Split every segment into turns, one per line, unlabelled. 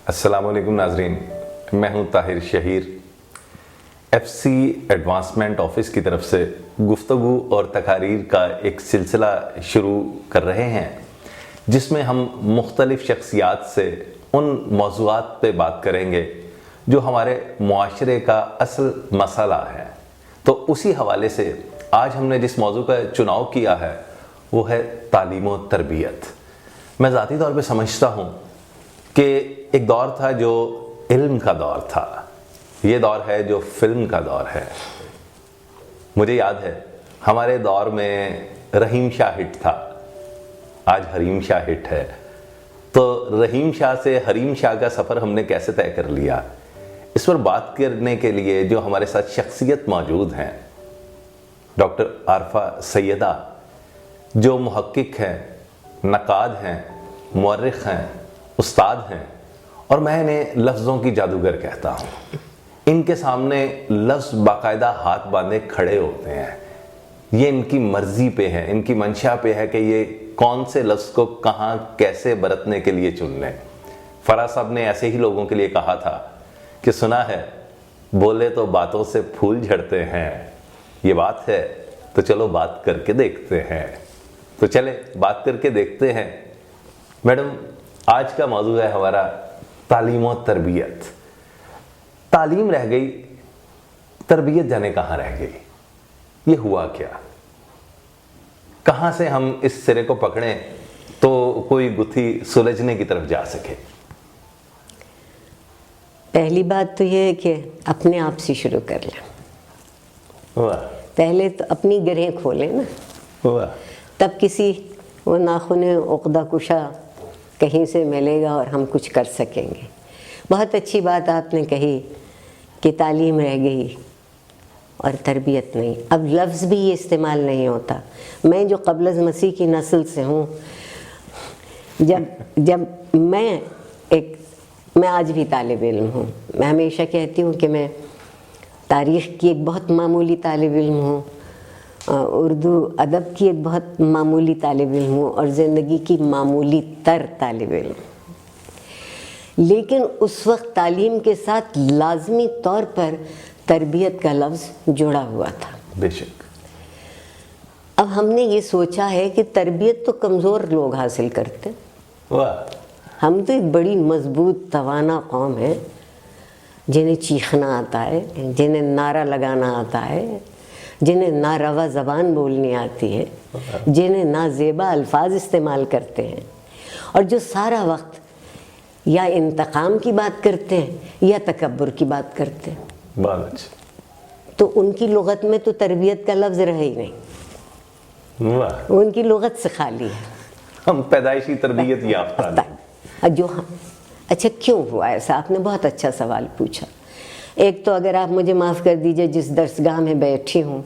السلام علیکم ناظرین، میں ہوں Tahir Shaheer. F C advancement office کی طرف سے گفتگو اور تقاریر کا ایک سلسلہ شروع کر رہے ہیں جس میں ہم مختلف شخصیات سے ان موضوعات پہ بات کریں گے جو ہمارے معاشرے کا اصل مسئلہ ہے۔ تو اسی حوالے سے آج ہم نے جس موضوع کا چناؤ کیا ہے وہ ہے تعلیم و تربیت۔ میں ذاتی طور پہ سمجھتا ہوں کہ ایک دور تھا جو علم کا دور تھا، یہ دور ہے جو فلم کا دور ہے۔ مجھے یاد ہے ہمارے دور میں رحیم شاہ ہٹ تھا، آج حریم شاہ ہٹ ہے۔ تو رحیم شاہ سے حریم شاہ کا سفر ہم نے کیسے طے کر لیا، اس پر بات کرنے کے لیے جو ہمارے ساتھ شخصیت موجود ہیں، ڈاکٹر عارفہ سیدہ جو محقق ہیں، نقاد ہیں، مورخ ہیں، استاد ہیں، اور میں انہیں لفظوں کی جادوگر کہتا ہوں۔ ان کے سامنے لفظ باقاعدہ ہاتھ باندھے کھڑے ہوتے ہیں، یہ ان کی مرضی پہ ہے، ان کی منشا پہ ہے کہ یہ کون سے لفظ کو کہاں کیسے برتنے کے لیے چن لیں۔ فراز صاحب نے ایسے ہی لوگوں کے لیے کہا تھا کہ سنا ہے بولے تو باتوں سے پھول جھڑتے ہیں، یہ بات ہے تو چلو بات کر کے دیکھتے ہیں۔ تو چلے بات کر کے دیکھتے ہیں۔ میڈم، آج کا موضوع ہے ہمارا تعلیم و تربیت۔ تعلیم رہ گئی، تربیت جانے کہاں رہ گئی، یہ ہوا کیا؟ کہاں سے ہم اس سرے کو پکڑیں تو کوئی گتھی سلجھنے کی طرف جا سکے؟
پہلی بات تو یہ ہے کہ اپنے آپ سے شروع کر لیں۔
واہ
پہلے تو اپنی گرہیں کھولیں نا،
واہ،
تب کسی وہ ناخن عقدہ کشا کہیں سے ملے گا اور ہم کچھ کر سکیں گے۔ بہت اچھی بات آپ نے کہی کہ تعلیم رہ گئی اور تربیت نہیں۔ اب لفظ بھی یہ استعمال نہیں ہوتا۔ میں جو قبل از مسیح کی نسل سے ہوں، جب میں آج بھی طالب علم ہوں، میں ہمیشہ کہتی ہوں کہ میں تاریخ کی ایک بہت معمولی طالب علم ہوں، اردو ادب کی ایک بہت معمولی طالب علم ہوں، اور زندگی کی معمولی تر طالب علم۔ لیکن اس وقت تعلیم کے ساتھ لازمی طور پر تربیت کا لفظ جڑا ہوا تھا۔
بے شک۔
اب ہم نے یہ سوچا ہے کہ تربیت تو کمزور لوگ حاصل کرتے،
واہ،
ہم تو ایک بڑی مضبوط توانا قوم ہے جنہیں چیخنا آتا ہے، جنہیں نعرہ لگانا آتا ہے، جنہیں ناروا زبان بولنی آتی ہے، جنہیں نازیبا الفاظ استعمال کرتے ہیں، اور جو سارا وقت یا انتقام کی بات کرتے ہیں یا تکبر کی بات کرتے ہیں۔
بہت اچھا۔
تو ان کی لغت میں تو تربیت کا لفظ رہا ہی نہیں،
واہ،
ان کی لغت سے خالی ہے۔
ہم پیدائشی تربیت یافتہ ہیں۔
اچھا کیوں ہوا ایسا؟ آپ نے بہت اچھا سوال پوچھا۔ ایک تو اگر آپ مجھے معاف کر دیجئے، جس درسگاہ میں بیٹھی ہوں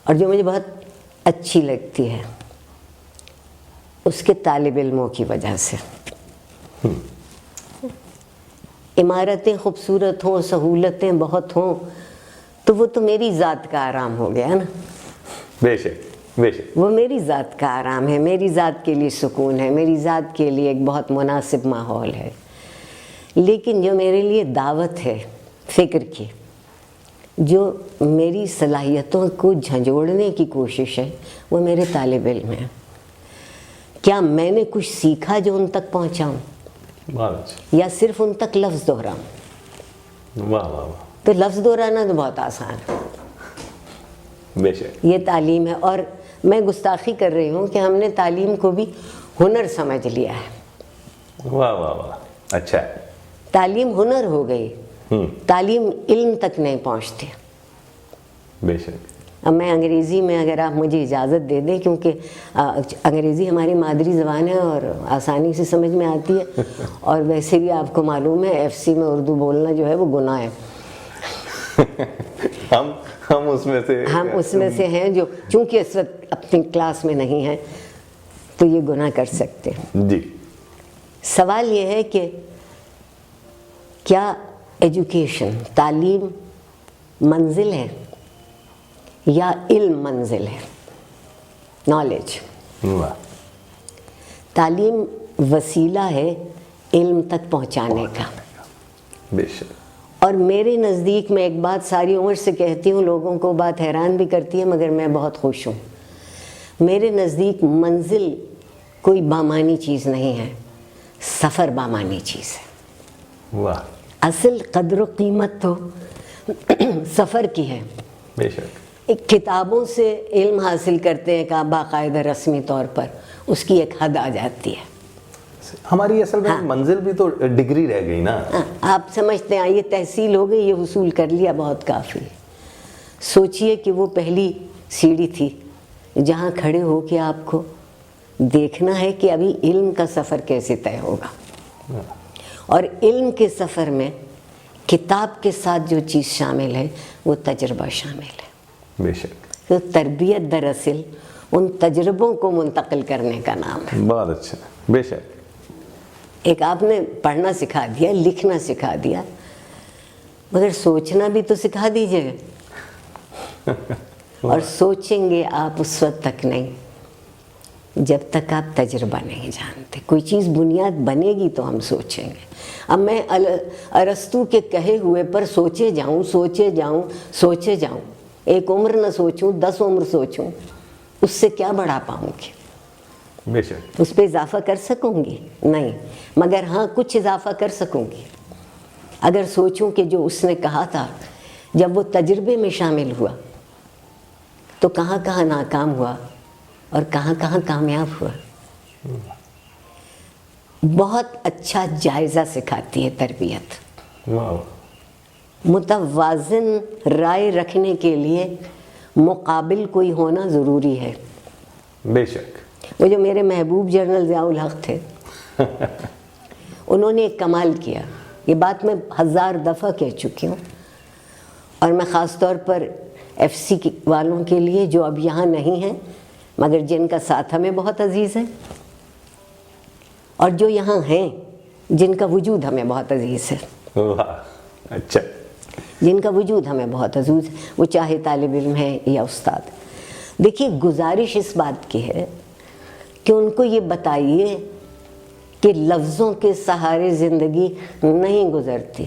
اور جو مجھے بہت اچھی لگتی ہے، اس کے طالب علموں کی وجہ سے۔ عمارتیں خوبصورت ہوں، سہولتیں بہت ہوں، تو وہ تو میری ذات کا آرام ہو گیا نا۔
بے شک بے شک۔
وہ میری ذات کا آرام ہے، میری ذات کے لیے سکون ہے، میری ذات کے لیے ایک بہت مناسب ماحول ہے۔ لیکن جو میرے لیے دعوت ہے فکر کی، جو میری صلاحیتوں کو جھنجھوڑنے کی کوشش ہے، وہ میرے طالب علم ہیں۔ کیا میں نے کچھ سیکھا جو ان تک پہنچاؤں،
بہت اچھا۔
یا صرف ان تک لفظ دہراؤں؟
واہ واہ واہ،
تو لفظ دہرانا تو بہت آسان ہے،
بے شک۔
یہ تعلیم ہے۔ اور میں گستاخی کر رہی ہوں کہ ہم نے تعلیم کو بھی ہنر سمجھ لیا ہے۔
واہ واہ واہ، اچھا ہے۔
تعلیم ہنر ہو گئی، تعلیم علم تک نہیں پہنچتی۔
بے شک۔
اب میں انگریزی میں، اگر آپ مجھے اجازت دے دیں، کیونکہ انگریزی ہماری مادری زبان ہے اور آسانی سے سمجھ میں آتی ہے، اور ویسے بھی آپ کو معلوم ہے ایف سی میں اردو بولنا جو ہے وہ گناہ ہے۔
ہم اس میں سے
ہیں جو چونکہ اس وقت اپنی کلاس میں نہیں ہیں تو یہ گناہ کر سکتے ہیں۔
جی۔
سوال یہ ہے کہ کیا ایجوکیشن، تعلیم منزل ہے یا علم منزل ہے؟ نالج، تعلیم وسیلہ ہے علم تک پہنچانے کا.
بے شک.
اور میرے نزدیک میں ایک بات ساری عمر سے کہتی ہوں, لوگوں کو بات حیران بھی کرتی ہے مگر میں بہت خوش ہوں. میرے نزدیک منزل کوئی بامانی چیز نہیں ہے, سفر بامانی چیز ہے.
واہ.
اصل قدر و قیمت تو سفر کی ہے.
بے شک.
ایک کتابوں سے علم حاصل کرتے ہیں کہ باقاعدہ رسمی طور پر, اس کی ایک حد آ جاتی ہے.
ہماری اصل میں منزل بھی تو ڈگری رہ گئی نا.
آپ سمجھتے ہیں یہ تحصیل ہو گئی, یہ حصول کر لیا, بہت کافی. سوچئے کہ وہ پہلی سیڑھی تھی جہاں کھڑے ہو کے آپ کو دیکھنا ہے کہ ابھی علم کا سفر کیسے طے ہوگا. اور علم کے سفر میں کتاب کے ساتھ جو چیز شامل ہے وہ تجربہ شامل ہے.
بے شک.
تو تربیت دراصل ان تجربوں کو منتقل کرنے کا نام ہے.
بہت اچھا. بے شک.
ایک آپ نے پڑھنا سکھا دیا, لکھنا سکھا دیا, مگر سوچنا بھی تو سکھا دیجیے. اور سوچیں گے آپ اس وقت تک نہیں جب تک آپ تجربہ نہیں جانتے. کوئی چیز بنیاد بنے گی تو ہم سوچیں گے. اب میں ارسطو کے کہے ہوئے پر سوچے جاؤں, ایک عمر نہ سوچوں, 10 عمر سوچوں, اس سے کیا بڑھا پاؤں گی؟
بے شک.
اس پہ اضافہ کر سکوں گی؟ نہیں. مگر ہاں کچھ اضافہ کر سکوں گی اگر سوچوں کہ جو اس نے کہا تھا جب وہ تجربے میں شامل ہوا تو کہاں کہاں ناکام ہوا اور کہاں کہاں کامیاب ہوا. بہت اچھا جائزہ سکھاتی ہے تربیت.
واہ.
متوازن رائے رکھنے کے لیے مقابل کوئی ہونا ضروری ہے.
بے شک.
وہ جو میرے محبوب جنرل ضیاء الحق تھے انہوں نے ایک کمال کیا. یہ بات میں 1000 دفعہ کہہ چکی ہوں, اور میں خاص طور پر ایف سی والوں کے لیے جو اب یہاں نہیں ہیں مگر جن کا ساتھ ہمیں بہت عزیز ہے, اور جو یہاں ہیں جن کا وجود ہمیں بہت عزیز ہے.
واہ. اچھا.
جن کا وجود ہمیں بہت عزیز ہے, وہ چاہے طالب علم ہے یا استاد. دیکھیے گزارش اس بات کی ہے کہ ان کو یہ بتائیے کہ لفظوں کے سہارے زندگی نہیں گزرتی.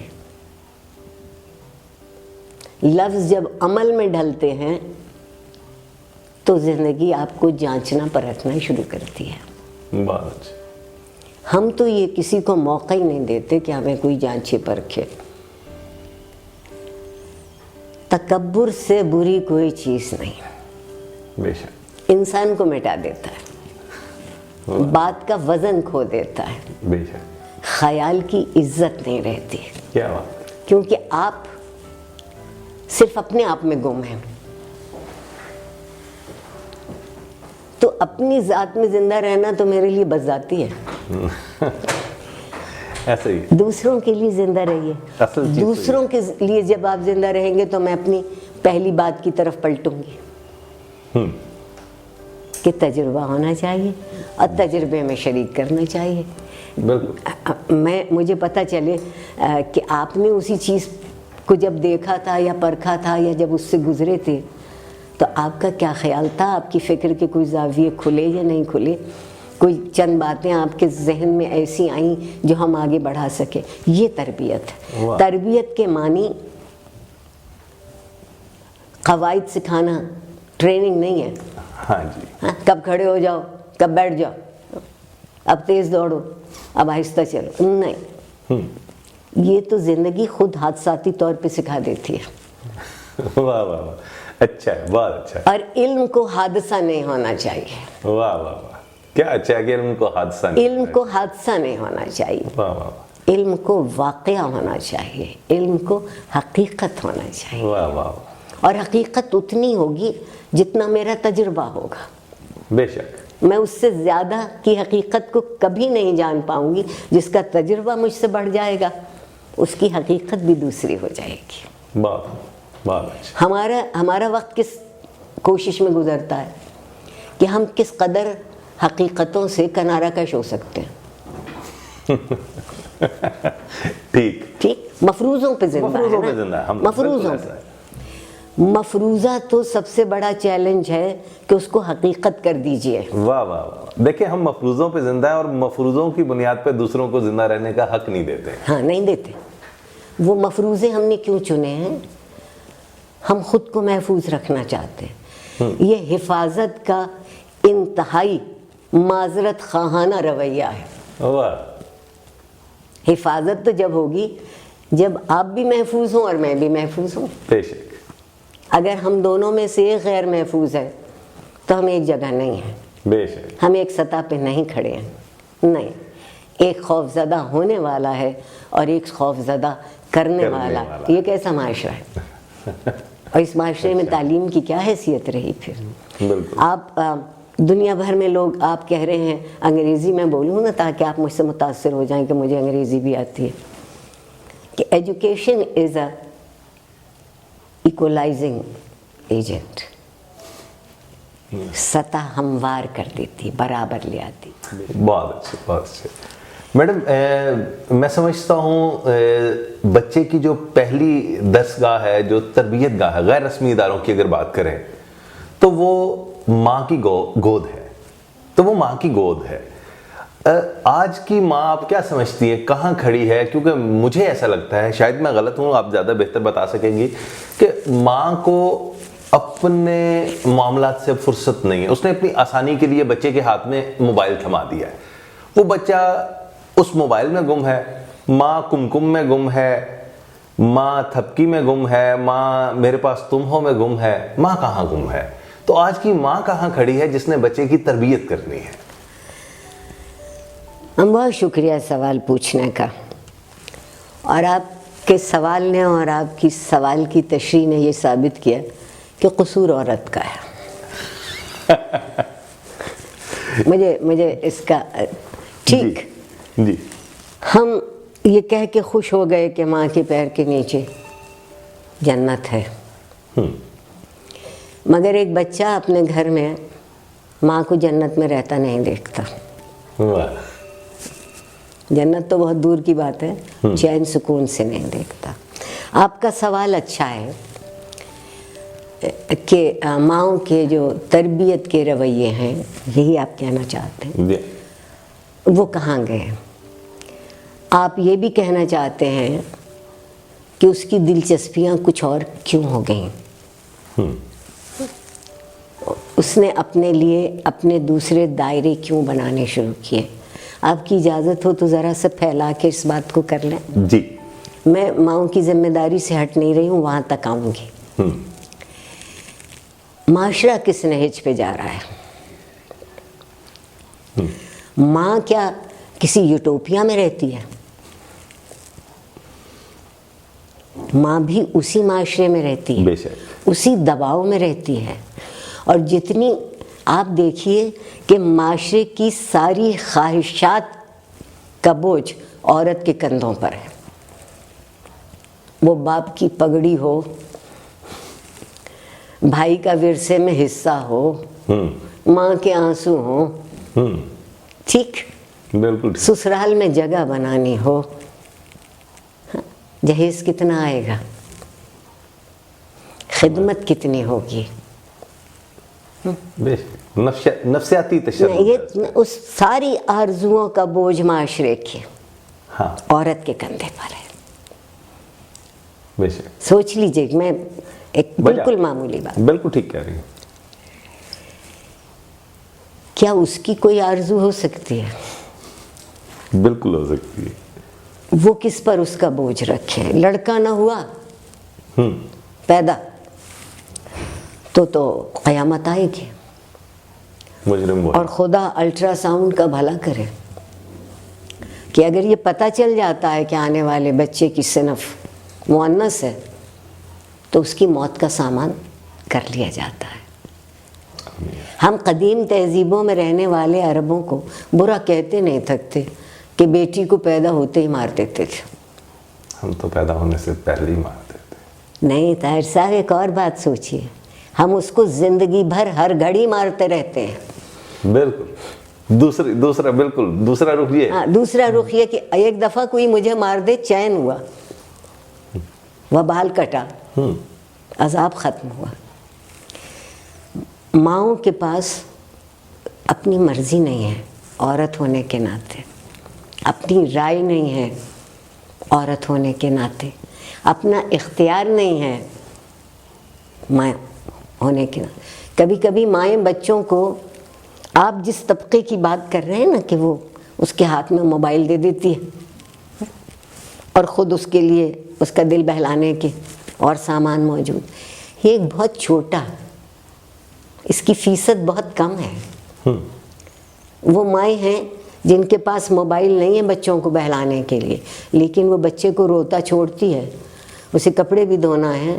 لفظ جب عمل میں ڈھلتے ہیں تو زندگی آپ کو جانچنا پرکھنا شروع کرتی ہے.
بہت اچھا.
ہم تو یہ کسی کو موقع ہی نہیں دیتے کہ ہمیں کوئی جانچے پرکھے. تکبر سے بری کوئی چیز نہیں.
بے شک.
انسان کو مٹا دیتا ہے, بات کا وزن کھو دیتا ہے,
بے شک.
خیال کی عزت نہیں رہتی.
کیا بات.
کیونکہ آپ صرف اپنے آپ میں گم ہیں. تو اپنی ذات میں زندہ رہنا تو میرے لیے بس ذاتی ہے.
ایسے ہی
دوسروں کے لیے زندہ رہیے.
اصل چیز
دوسروں کے لیے جب آپ زندہ رہیں گے تو میں اپنی پہلی بات کی طرف پلٹوں گی کہ تجربہ ہونا چاہیے اور تجربے میں شریک کرنا چاہیے.
بالکل.
مجھے پتہ چلے کہ آپ نے اسی چیز کو جب دیکھا تھا یا پرکھا تھا یا جب اس سے گزرے تھے تو آپ کا کیا خیال تھا, آپ کی فکر کے کوئی زاویے کھلے یا نہیں کھلے, کوئی چند باتیں آپ کے ذہن میں ایسی آئیں جو ہم آگے بڑھا سکیں. یہ تربیت ہے. تربیت کے معنی قواعد سکھانا, ٹریننگ نہیں ہے.
ہاں جی.
کب کھڑے ہو جاؤ, کب بیٹھ جاؤ, اب تیز دوڑو, اب آہستہ چلو, نہیں. یہ تو زندگی خود حادثاتی طور پہ سکھا دیتی ہے.
واہ واہ واہ. اچھا ہے, بہت اچھا.
اور علم کو حادثہ نہیں ہونا چاہیے.
واہ واہ واہ. کیا اچھا ہے کہ علم کو حادثہ نہیں.
علم کو حادثہ نہیں ہونا چاہیے.
واہ واہ.
علم کو واقعہ ہونا چاہیے, علم کو حقیقت ہونا چاہیے.
واہ واہ.
اور حقیقت اتنی ہوگی جتنا میرا تجربہ ہوگا.
بے شک.
میں اس سے زیادہ کی حقیقت کو کبھی نہیں جان پاؤں گی. جس کا تجربہ مجھ سے بڑھ جائے گا اس کی حقیقت بھی دوسری ہو جائے گی.
بہت اچھا.
ہمارا وقت کس کوشش میں گزرتا ہے کہ ہم کس قدر حقیقتوں سے کنارہ کش ہو سکتے ہیں.
ٹھیک.
مفروضوں پہ زندہ ہے.
مفروضوں.
مفروضہ تو سب سے بڑا چیلنج ہے کہ اس کو حقیقت کر دیجئے.
واہ واہ واہ. دیکھیں ہم مفروضوں پہ زندہ ہیں اور مفروضوں کی بنیاد پہ دوسروں کو زندہ رہنے کا حق نہیں دیتے.
ہاں نہیں دیتے. وہ مفروضے ہم نے کیوں چنے ہیں؟ ہم خود کو محفوظ رکھنا چاہتے ہیں. یہ حفاظت کا انتہائی معذرت خواہانہ رویہ ہے.
واہ.
حفاظت تو جب ہوگی جب آپ بھی محفوظ ہوں اور میں بھی محفوظ ہوں.
بے شک.
اگر ہم دونوں میں سے ایک غیر محفوظ ہے تو ہم ایک جگہ نہیں ہیں.
بے شک.
ہم ایک سطح پہ نہیں کھڑے ہیں. نہیں، ایک خوف زدہ ہونے والا ہے اور ایک خوف زدہ کرنے والا. یہ کیسا معاشرہ ہے؟ اور اس معاشرے میں تعلیم کی کیا حیثیت رہی پھر؟
بالکل.
آپ دنیا بھر میں لوگ آپ کہہ رہے ہیں انگریزی میں بولوں نا تاکہ آپ مجھ سے متاثر ہو جائیں کہ مجھے انگریزی بھی آتی ہے، کہ ایجوکیشن از اے ایکولائزنگ ایجنٹ. سطح ہموار کر دیتی، برابر لے آتی.
بہت اچھے بہت اچھے. میڈم میں سمجھتا ہوں بچے کی جو پہلی درسگاہ ہے، جو تربیت گاہ ہے غیر رسمی اداروں کی اگر بات کریں تو وہ ماں کی گود ہے. تو وہ ماں کی گود ہے. آج کی ماں آپ کیا سمجھتی ہیں کہاں کھڑی ہے؟ کیونکہ مجھے ایسا لگتا ہے، شاید میں غلط ہوں، آپ زیادہ بہتر بتا سکیں گی، کہ ماں کو اپنے معاملات سے فرصت نہیں ہے. اس نے اپنی آسانی کے لیے بچے کے ہاتھ میں موبائل تھما دیا ہے. وہ بچہ اس موبائل میں گم ہے. ماں کمکم میں گم ہے، ماں تھپکی میں گم ہے، ماں میرے پاس تم ہو میں گم ہے. ماں کہاں گم ہے؟ تو آج کی ماں کہاں کھڑی ہے جس نے بچے کی تربیت کرنی ہے؟
بہت شکریہ سوال پوچھنے کا. اور آپ کے سوال نے اور آپ کی سوال کی تشریح نے یہ ثابت کیا کہ قصور عورت کا ہے. مجھے اس کا ٹھیک.
جی.
ہم یہ کہہ کے خوش ہو گئے کہ ماں کے پیر کے نیچے جنت ہے. مگر ایک بچہ اپنے گھر میں ماں کو جنت میں رہتا نہیں دیکھتا. جنت تو بہت دور کی بات ہے، چین سکون سے نہیں دیکھتا. آپ کا سوال اچھا ہے کہ ماؤں کے جو تربیت کے رویے ہیں، یہی آپ کہنا چاہتے ہیں، وہ کہاں گئے؟ آپ یہ بھی کہنا چاہتے ہیں کہ اس کی دلچسپیاں کچھ اور کیوں ہو گئیں؟ اس نے اپنے لیے اپنے دوسرے دائرے کیوں بنانے شروع کیے؟ آپ کی اجازت ہو تو ذرا سا پھیلا کے اس بات کو کر لیں.
جی.
میں ماؤں کی ذمہ داری سے ہٹ نہیں رہی ہوں، وہاں تک آؤں گی. معاشرہ کس نہج پہ جا رہا ہے؟ ماں کیا کسی یوٹوپیا میں رہتی ہے؟ ماں بھی اسی معاشرے میں رہتی ہے،
بے شک
اسی دباؤ میں رہتی ہے. اور جتنی آپ دیکھیے کہ معاشرے کی ساری خواہشات کا بوجھ عورت کے کندھوں پر ہے. وہ باپ کی پگڑی ہو، بھائی کا ورثے میں حصہ ہو، ماں کے آنسو ہوں، ٹھیک،
بالکل
سسرال میں جگہ بنانی ہو. جہیز کتنا آئے گا؟ خدمت کتنی ہوگی؟
نفسیاتی تشدد.
یہ اس ساری آرزوؤں کا بوجھ معاشرے کے عورت کے کندھے پر ہے.
بے شک.
سوچ لیجئے، میں ایک بالکل معمولی بات،
بالکل ٹھیک کہہ رہی ہیں.
کیا اس کی کوئی آرزو ہو سکتی ہے؟
بالکل ہو سکتی ہے.
وہ کس پر اس کا بوجھ رکھے؟ لڑکا نہ ہوا پیدا تو قیامت آئے گی.
مجرم
اور خدا الٹرا ساؤنڈ کا بھلا کرے کہ اگر یہ پتہ چل جاتا ہے کہ آنے والے بچے کی صنف مؤنث ہے تو اس کی موت کا سامان کر لیا جاتا ہے. ہم قدیم تہذیبوں میں رہنے والے عربوں کو برا کہتے نہیں تھکتے کہ بیٹی کو پیدا ہوتے ہی مار دیتے تھے.
ہم تو پیدا ہونے سے پہلے ہی مار دیتے.
نہیں طاہر صاحب، ایک اور بات سوچئے، ہم اس کو زندگی بھر ہر گھڑی مارتے رہتے ہیں.
بالکل. دوسرا بالکل دوسرا رخ یہ.
ہاں، دوسرا رخ یہ کہ ایک دفعہ کوئی مجھے مار دے، چین ہوا، وبال کٹا، عذاب ختم ہوا. ماؤں کے پاس اپنی مرضی نہیں ہے عورت ہونے کے ناطے, اپنی رائے نہیں ہے عورت ہونے کے ناطے, اپنا اختیار نہیں ہے ماں ہونے کے ناطے. کبھی کبھی مائیں بچوں کو, آپ جس طبقے کی بات کر رہے ہیں نا کہ وہ اس کے ہاتھ میں موبائل دے دیتی ہے اور خود اس کے لیے اس کا دل بہلانے کے اور سامان موجود, یہ ایک بہت چھوٹا, اس کی فیصد بہت کم ہے. وہ مائیں ہیں جن کے پاس موبائل نہیں ہے بچوں کو بہلانے کے لیے, لیکن وہ بچے کو روتا چھوڑتی ہے, اسے کپڑے بھی دھونا ہے,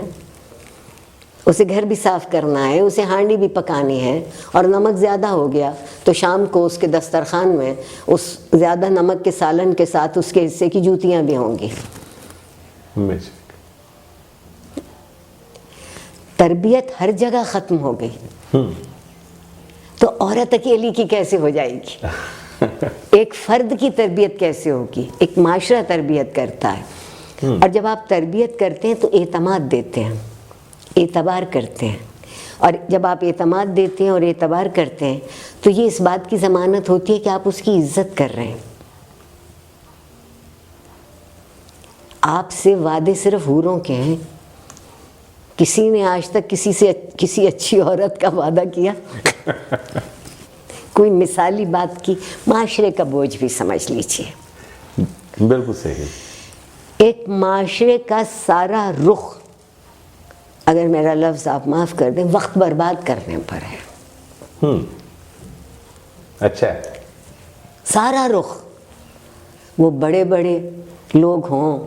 اسے گھر بھی صاف کرنا ہے, اسے ہانڈی بھی پکانی ہے, اور نمک زیادہ ہو گیا تو شام کو اس کے دسترخوان میں اس زیادہ نمک کے سالن کے ساتھ اس کے حصے کی جوتیاں بھی ہوں گی. تربیت ہر جگہ ختم ہو گئی تو عورت اکیلی کی کیسے ہو جائے گی؟ ایک فرد کی تربیت کیسے ہوگی؟ ایک معاشرہ تربیت کرتا ہے, اور جب آپ تربیت کرتے ہیں تو اعتماد دیتے ہیں, اعتبار کرتے ہیں, اور جب آپ اعتماد دیتے ہیں اور اعتبار کرتے ہیں تو یہ اس بات کی ضمانت ہوتی ہے کہ آپ اس کی عزت کر رہے ہیں. آپ سے وعدے صرف حوروں کے ہیں, کسی نے آج تک کسی اچھی عورت کا وعدہ کیا؟ کوئی مثالی بات کی؟ معاشرے کا بوجھ بھی سمجھ لیجیے.
بالکل صحیح.
ایک معاشرے کا سارا رخ, اگر میرا لفظ آپ معاف کر دیں, وقت برباد کرنے پر ہے.
اچھا.
سارا رخ, وہ بڑے بڑے لوگ ہوں,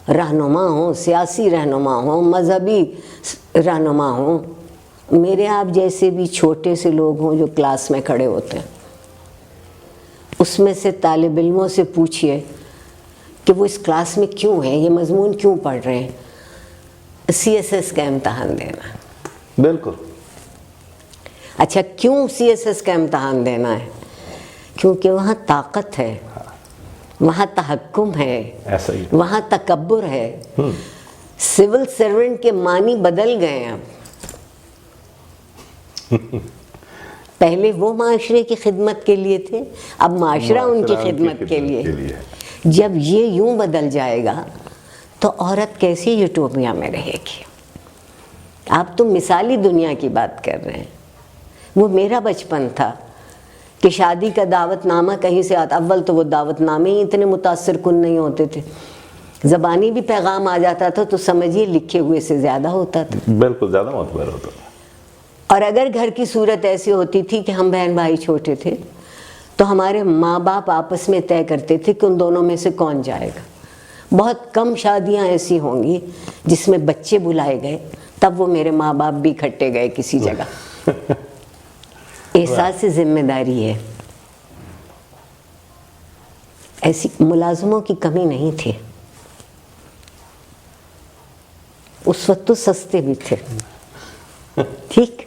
رہنما ہوں, سیاسی رہنما ہوں, مذہبی رہنما ہوں, میرے آپ جیسے بھی چھوٹے سے لوگ ہوں جو کلاس میں کھڑے ہوتے ہیں, اس میں سے طالب علموں سے پوچھئے کہ وہ اس کلاس میں کیوں ہیں, یہ مضمون کیوں پڑھ رہے ہیں؟ CSS کا امتحان دینا.
بالکل.
اچھا, کیوں CSS کا امتحان دینا ہے؟ کیونکہ وہاں طاقت ہے, وہاں تحکم ہے,
ایسا ہی,
وہاں تکبر ہے. سول سرونٹ کے معنی بدل گئے ہیں. پہلے وہ معاشرے کی خدمت کے لیے تھے, اب معاشرہ ان کی خدمت کے لیے. جب یہ یوں بدل جائے گا تو عورت کیسے یوٹوپیا میں رہے گی؟ آپ تو مثالی دنیا کی بات کر رہے ہیں. وہ میرا بچپن تھا کہ شادی کا دعوت نامہ کہیں سے آتا, اول تو وہ دعوت نامے ہی اتنے متاثر کن نہیں ہوتے تھے, زبانی بھی پیغام آ جاتا تھا تو سمجھیے لکھے ہوئے سے زیادہ ہوتا تھا.
بالکل زیادہ معتبر ہوتا تھا.
اور اگر گھر کی صورت ایسی ہوتی تھی کہ ہم بہن بھائی چھوٹے تھے تو ہمارے ماں باپ آپس میں طے کرتے تھے کہ ان دونوں میں سے کون جائے گا. بہت کم شادیاں ایسی ہوں گی جس میں بچے بلائے گئے, تب وہ میرے ماں باپ بھی اکٹھے گئے کسی جگہ. احساس ذمہ داری ہے. ایسی ملازموں کی کمی نہیں تھی اس وقت, تو سستے بھی تھے, ٹھیک,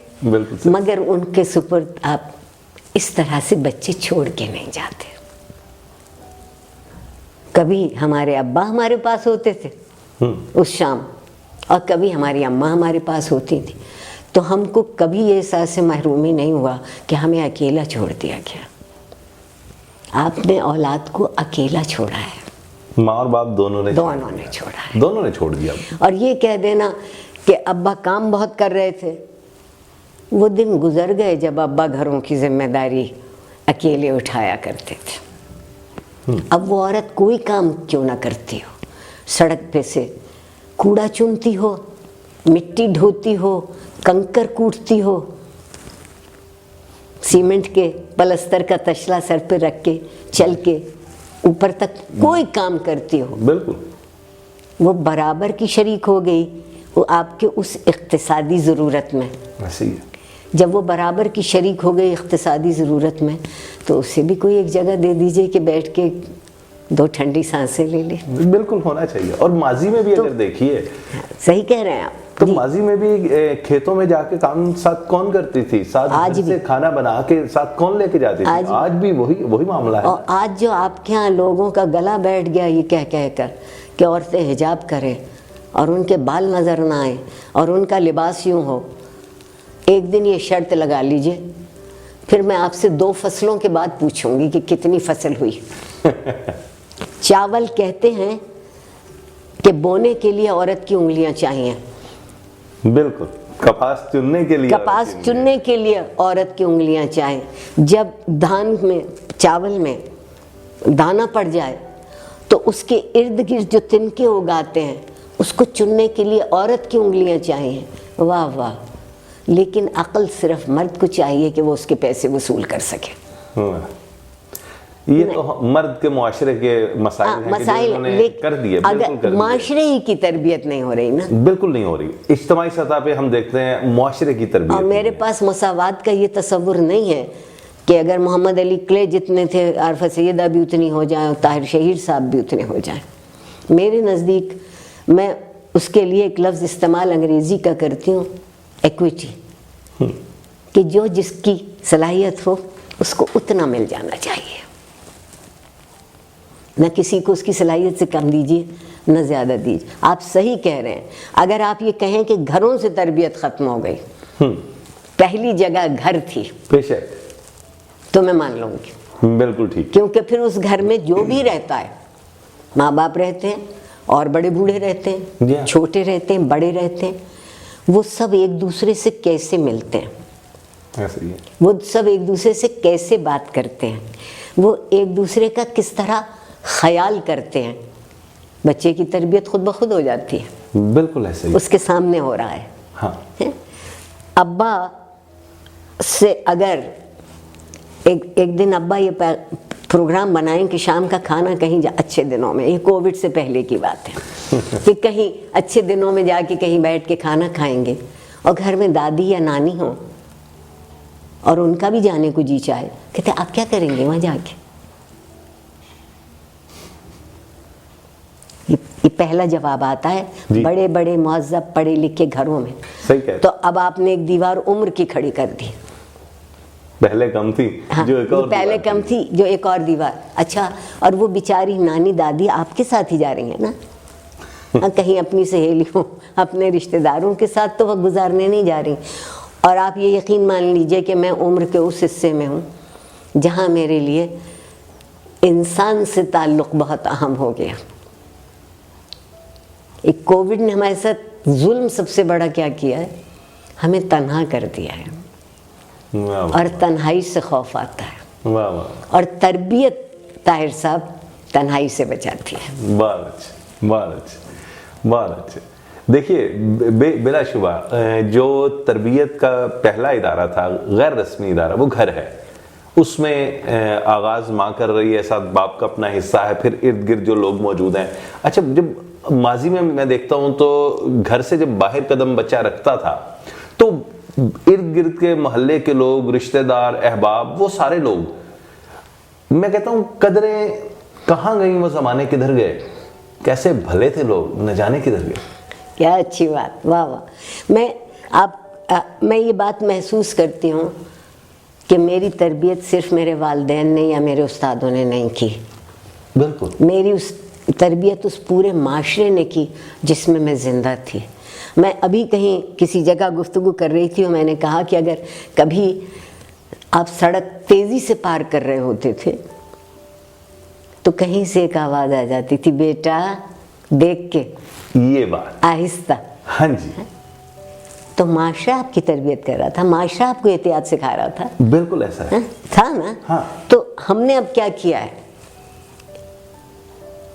مگر ان کے سپرد آپ اس طرح سے بچے چھوڑ کے نہیں جاتے. کبھی ہمارے ابا ہمارے پاس ہوتے تھے اس شام, اور کبھی ہماری اماں ہمارے پاس ہوتی تھی, تو ہم کو کبھی یہ احساس محرومی نہیں ہوا کہ ہمیں اکیلا چھوڑ دیا گیا. آپ نے اولاد کو اکیلا چھوڑا ہے,
ماں اور باپ دونوں نے
چھوڑا ہے,
دونوں نے چھوڑ دیا. اور
یہ کہہ دینا کہ ابا کام بہت کر رہے تھے, وہ دن گزر گئے جب ابا گھروں کی ذمہ داری اکیلے اٹھایا کرتے تھے. اب وہ عورت کوئی کام کیوں نہ کرتی ہو, سڑک پہ سے کوڑا چنتی ہو, مٹی ڈھوتی ہو, کنکر کوٹتی ہو, سیمنٹ کے پلستر کا تشلا سر پہ رکھ کے چل کے اوپر تک کوئی کام کرتی ہو,
بالکل
وہ برابر کی شریک ہو گئی وہ آپ کے اس اقتصادی ضرورت میں.
ایسے ہی ہے.
جب وہ برابر کی شریک ہو گئی اقتصادی ضرورت میں, تو اسے بھی کوئی ایک جگہ دے دیجئے کہ بیٹھ کے 2 ٹھنڈی سانسیں لے لے.
بالکل ہونا چاہیے. اور ماضی میں بھی اگر دیکھیے,
صحیح کہہ رہے ہیں آپ,
تو ماضی میں بھی کھیتوں میں جا کے کام ساتھ کون کرتی تھی, ساتھ گھر سے کھانا بنا کے ساتھ کون لے کے جاتی تھی. آج بھی وہی معاملہ ہے.
اور آج جو آپ کے ہاں لوگوں کا گلا بیٹھ گیا یہ کہہ کر کہ عورتیں حجاب کریں, اور ان کے بال نظر نہ آئیں اور ان کا لباس یوں ہو، ایک دن یہ شرط لگا لیجئے، پھر میں آپ سے 2 فصلوں کے بعد پوچھوں گی کہ کتنی فصل ہوئی۔ چاول کہتے ہیں کہ بونے کے لیے عورت کی انگلیاں چاہیے،
بالکل، کپاس چننے کے لیے
کپاس چننے کے لیے عورت کی انگلیاں چاہیں۔ جب دھان میں، چاول میں دانہ پڑ جائے تو اس کے ارد گرد جو تنکے اگاتے ہیں اس کو چننے کے لیے عورت کی انگلیاں چاہیے۔ واہ واہ، لیکن عقل صرف مرد کو چاہیے کہ وہ اس کے پیسے وصول کر سکے۔
یہ تو مرد کے معاشرے کے مسائل ہیں کہ جو انہوں نے کر دیے، بالکل کر دیے۔
معاشرے ہی کی تربیت نہیں ہو رہی نا،
بالکل نہیں ہو رہی، اجتماعی سطح پہ ہم دیکھتے ہیں معاشرے کی تربیت۔
اور میرے پاس مساوات کا یہ تصور نہیں ہے کہ اگر محمد علی کلے جتنے تھے عارفہ سیدہ بھی اتنی ہو جائیں اور طاہر شہیر صاحب بھی اتنے ہو جائیں۔ میرے نزدیک میں اس کے لیے ایک لفظ استعمال انگریزی کا کرتی ہوں، ایکویٹی، کہ جو جس کی صلاحیت ہو اس کو اتنا مل جانا چاہیے، نہ کسی کو اس کی صلاحیت سے کم دیجیے نہ زیادہ دیجیے۔ آپ صحیح کہہ رہے ہیں، اگر آپ یہ کہیں کہ گھروں سے تربیت ختم ہو گئی، پہلی جگہ گھر تھی،
بے شک،
تو میں مان لوں گی،
بالکل ٹھیک،
کیونکہ پھر اس گھر میں جو بھی رہتا ہے، ماں باپ رہتے ہیں اور بڑے بوڑھے رہتے ہیں، چھوٹے رہتے ہیں، بڑے رہتے ہیں، وہ سب ایک دوسرے سے کیسے ملتے ہیں،
ایسے ہی ہے،
وہ سب ایک دوسرے سے کیسے بات کرتے ہیں، وہ ایک دوسرے کا کس طرح خیال کرتے ہیں، بچے کی تربیت خود بخود ہو جاتی ہے،
بالکل ایسے ہی،
اس کے سامنے ہو رہا ہے۔
ہاں،
ابا سے اگر ایک دن ابا یہ پروگرام بنائیں کہ شام کا کھانا کہیں اچھے دنوں میں، یہ کووڈ سے پہلے کی بات ہے، کہ کہیں اچھے دنوں میں جا کے کہیں بیٹھ کے کھانا کھائیں گے اور گھر میں دادی یا نانی ہوں اور ان کا بھی جانے کو جی چاہے، کہتے آپ کیا کریں گے وہاں جا کے؟ یہ پہلا جواب آتا ہے بڑے بڑے مہذب پڑھے لکھے گھروں میں۔
صحیح کہہ رہے،
تو اب آپ نے ایک دیوار عمر کی کھڑی کر دی،
پہلے کم تھی جو ایک اور
پہلے کم تھی جو ایک اور دیوار، اچھا، اور وہ بیچاری نانی دادی آپ کے ساتھ ہی جا رہی ہیں نا، کہیں اپنی سہیلیوں اپنے رشتہ داروں کے ساتھ تو وہ گزارنے نہیں جا رہی، اور آپ یہ یقین مان لیجئے کہ میں عمر کے اس حصے میں ہوں جہاں میرے لیے انسان سے تعلق بہت اہم ہو گیا۔ ایک کووڈ نے ہمارے ساتھ ظلم سب سے بڑا کیا کیا ہے، ہمیں تنہا کر دیا ہے، اور تنہائی سے خوف آتا ہے، اور تربیت طاہر صاحب تنہائی سے بچاتی ہے۔
بہت اچھا، بہت اچھا، بہت اچھا۔ دیکھیے، بلا شبہ جو تربیت کا پہلا ادارہ تھا، غیر رسمی ادارہ، وہ گھر ہے، اس میں آغاز ماں کر رہی ہے، ساتھ باپ کا اپنا حصہ ہے، پھر ارد گرد جو لوگ موجود ہیں۔ اچھا، جب ماضی میں دیکھتا ہوں تو گھر سے جب باہر قدم بچہ رکھتا تھا تو ارد گرد کے محلے کے لوگ، رشتہ دار، احباب، وہ سارے لوگ، میں کہتا ہوں قدریں کہاں گئیں، وہ زمانے کدھر گئے، کیسے بھلے تھے لوگ، نہ جانے کدھر گئے۔
کیا اچھی بات، واہ واہ۔ میں یہ بات محسوس کرتی ہوں کہ میری تربیت صرف میرے والدین نے یا میرے استادوں نے نہیں کی،
بالکل
میری اس تربیت اس پورے معاشرے نے کی جس میں میں زندہ تھی۔ میں ابھی کہیں کسی جگہ گفتگو کر رہی تھی اور میں نے کہا کہ اگر کبھی آپ سڑک تیزی سے پار کر رہے ہوتے تھے تو کہیں سے ایک آواز آ جاتی تھی، بیٹا دیکھ کے،
یہ بات
آہستہ۔
ہاں جی،
تو معاشرہ آپ کی تربیت کر رہا تھا، معاشرہ آپ کو احتیاط سکھا رہا تھا،
بالکل ایسا ہے،
تھا نا۔
ہاں،
تو ہم نے اب کیا کیا ہے،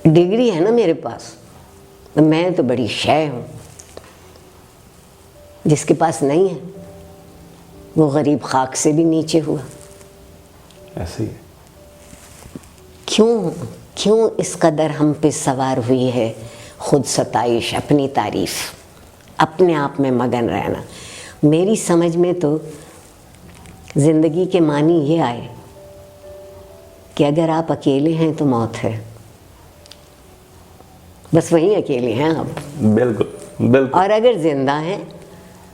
ڈگری ہے نا میرے پاس، میں تو بڑی شے ہوں، جس کے پاس نہیں ہے وہ غریب خاک سے بھی نیچے ہوا۔
ایسے ہی ہے۔
کیوں اس قدر ہم پہ سوار ہوئی ہے خود ستائش، اپنی تعریف، اپنے آپ میں مگن رہنا؟ میری سمجھ میں تو زندگی کے معنی یہ آئے کہ اگر آپ اکیلے ہیں تو موت ہے، بس وہیں اکیلے ہیں آپ،
بالکل بالکل،
اور اگر زندہ ہیں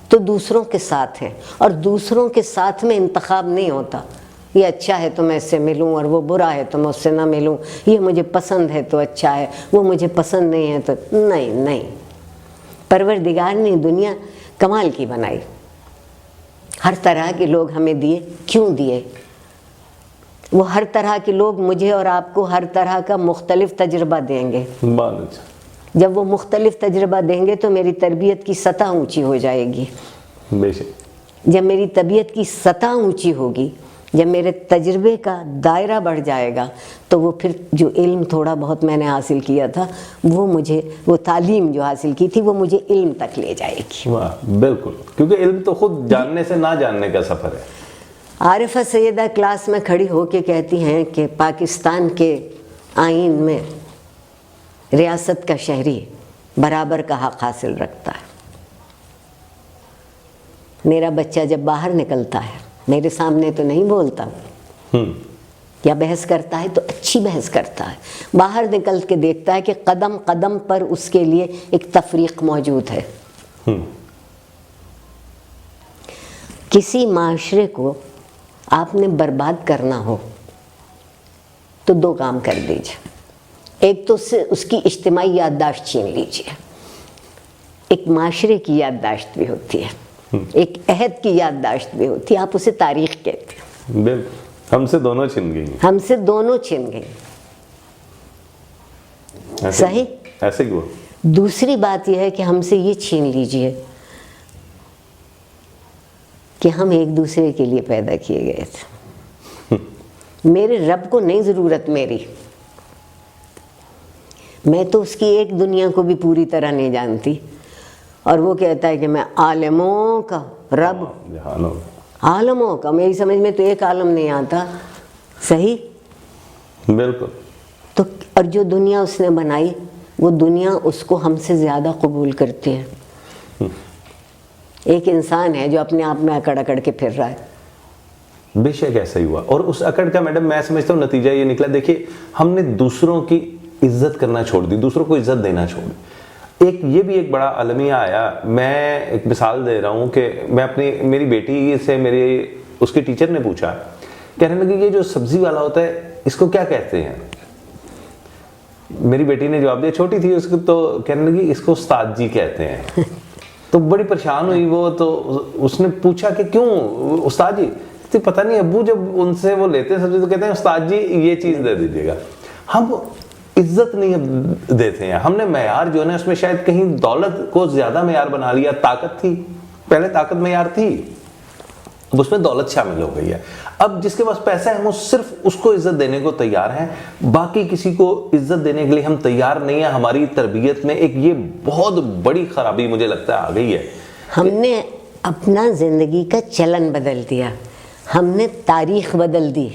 تو دوسروں کے ساتھ ہیں، اور دوسروں کے ساتھ میں انتخاب نہیں ہوتا، یہ اچھا ہے تو میں اس سے ملوں اور وہ برا ہے تو میں اس سے نہ ملوں، یہ مجھے پسند ہے تو اچھا ہے، وہ مجھے پسند نہیں ہے تو نہیں۔ پروردگار نے دنیا کمال کی بنائی، ہر طرح کے لوگ ہمیں دیے. کیوں دیے؟ وہ ہر طرح کے لوگ مجھے اور آپ کو ہر طرح کا مختلف تجربہ دیں گے. جب وہ مختلف تجربہ دیں گے تو میری تربیت کی سطح اونچی ہو جائے گی.
بے شک.
جب میری طبیعت کی سطح اونچی ہوگی، جب میرے تجربے کا دائرہ بڑھ جائے گا، تو وہ پھر جو علم تھوڑا بہت میں نے حاصل کیا تھا وہ تعلیم جو حاصل کی تھی وہ مجھے علم تک لے جائے گی.
واہ، بالکل، کیونکہ علم تو خود جاننے سے نہ جاننے کا سفر ہے.
عارفہ سیدہ کلاس میں کھڑی ہو کے کہتی ہیں کہ پاکستان کے آئین میں ریاست کا شہری برابر کا حق حاصل رکھتا ہے. میرا بچہ جب باہر نکلتا ہے، میرے سامنے تو نہیں بولتا یا بحث کرتا ہے تو اچھی بحث کرتا ہے، باہر نکل کے دیکھتا ہے کہ قدم قدم پر اس کے لیے ایک تفریق موجود ہے. کسی معاشرے کو آپ نے برباد کرنا ہو تو دو کام کر دیجئے. ایک تو اس کی اجتماعی یادداشت چھین لیجئے. ایک معاشرے کی یادداشت بھی ہوتی ہے، ایک عہد کی یادداشت بھی ہوتی ہے، آپ اسے تاریخ کہتے ہیں.
بالکل، ہم سے دونوں چھن گئی.
ہم سے دونوں چھن گئی. صحیح؟
ایسے کیوں؟
دوسری بات یہ ہے کہ ہم سے یہ چھین لیجئے کہ ہم ایک دوسرے کے لیے پیدا کیے گئے تھے. میرے رب کو نہیں ضرورت میری، میں تو اس کی ایک دنیا کو بھی پوری طرح نہیں جانتی، اور وہ کہتا ہے کہ میں عالموں کا رب، عالموں کا. میری سمجھ میں تو ایک عالم نہیں آتا. صحیح؟
بالکل.
تو اور جو دنیا اس نے بنائی وہ دنیا اس کو ہم سے زیادہ قبول کرتی ہے. ایک انسان ہے جو اپنے آپ میں اکڑ اکڑ کے پھر رہا ہے.
بے شک ایسا ہی ہوا، اور اس اکڑ کا میڈم میں سمجھتا ہوں نتیجہ یہ نکلا. دیکھیے، ہم نے دوسروں کی عزت کرنا چھوڑ دی، دوسروں کو عزت دینا چھوڑ دی. یہ بھی ایک بڑا المیہ آیا. میں ایک مثال دے رہا ہوں کہ میں میری بیٹی سے اس کے ٹیچر نے پوچھا، کہنے لگی یہ جو سبزی والا ہوتا ہے اس کو کیا کہتے ہیں؟ میری بیٹی نے جواب دیا، چھوٹی تھی اس کو، تو کہنے لگی اس کو استاد جی کہتے ہیں. تو بڑی پریشان ہوئی وہ. تو اس نے پوچھا کہ کیوں استاد جی؟ پتہ نہیں ابو جب ان سے وہ لیتے ہیں سبزی تو کہتے ہیں استاد جی یہ چیز دے دیجیے گا. ہم عزت نہیں دیتے ہیں. ہم نے معیار جو ہے نا اس میں شاید کہیں دولت کو زیادہ معیار بنا لیا. طاقت تھی پہلے، طاقت معیار تھی، اب اس میں دولت شامل ہو گئی ہے. اب جس کے پاس پیسہ ہے وہ صرف اس کو عزت دینے کو تیار ہیں، باقی کسی کو عزت دینے کے لیے ہم تیار نہیں ہیں. ہماری تربیت میں ایک یہ بہت بڑی خرابی مجھے لگتا ہے آ گئی ہے.
ہم نے اپنا زندگی کا چلن بدل دیا، ہم نے تاریخ بدل دی.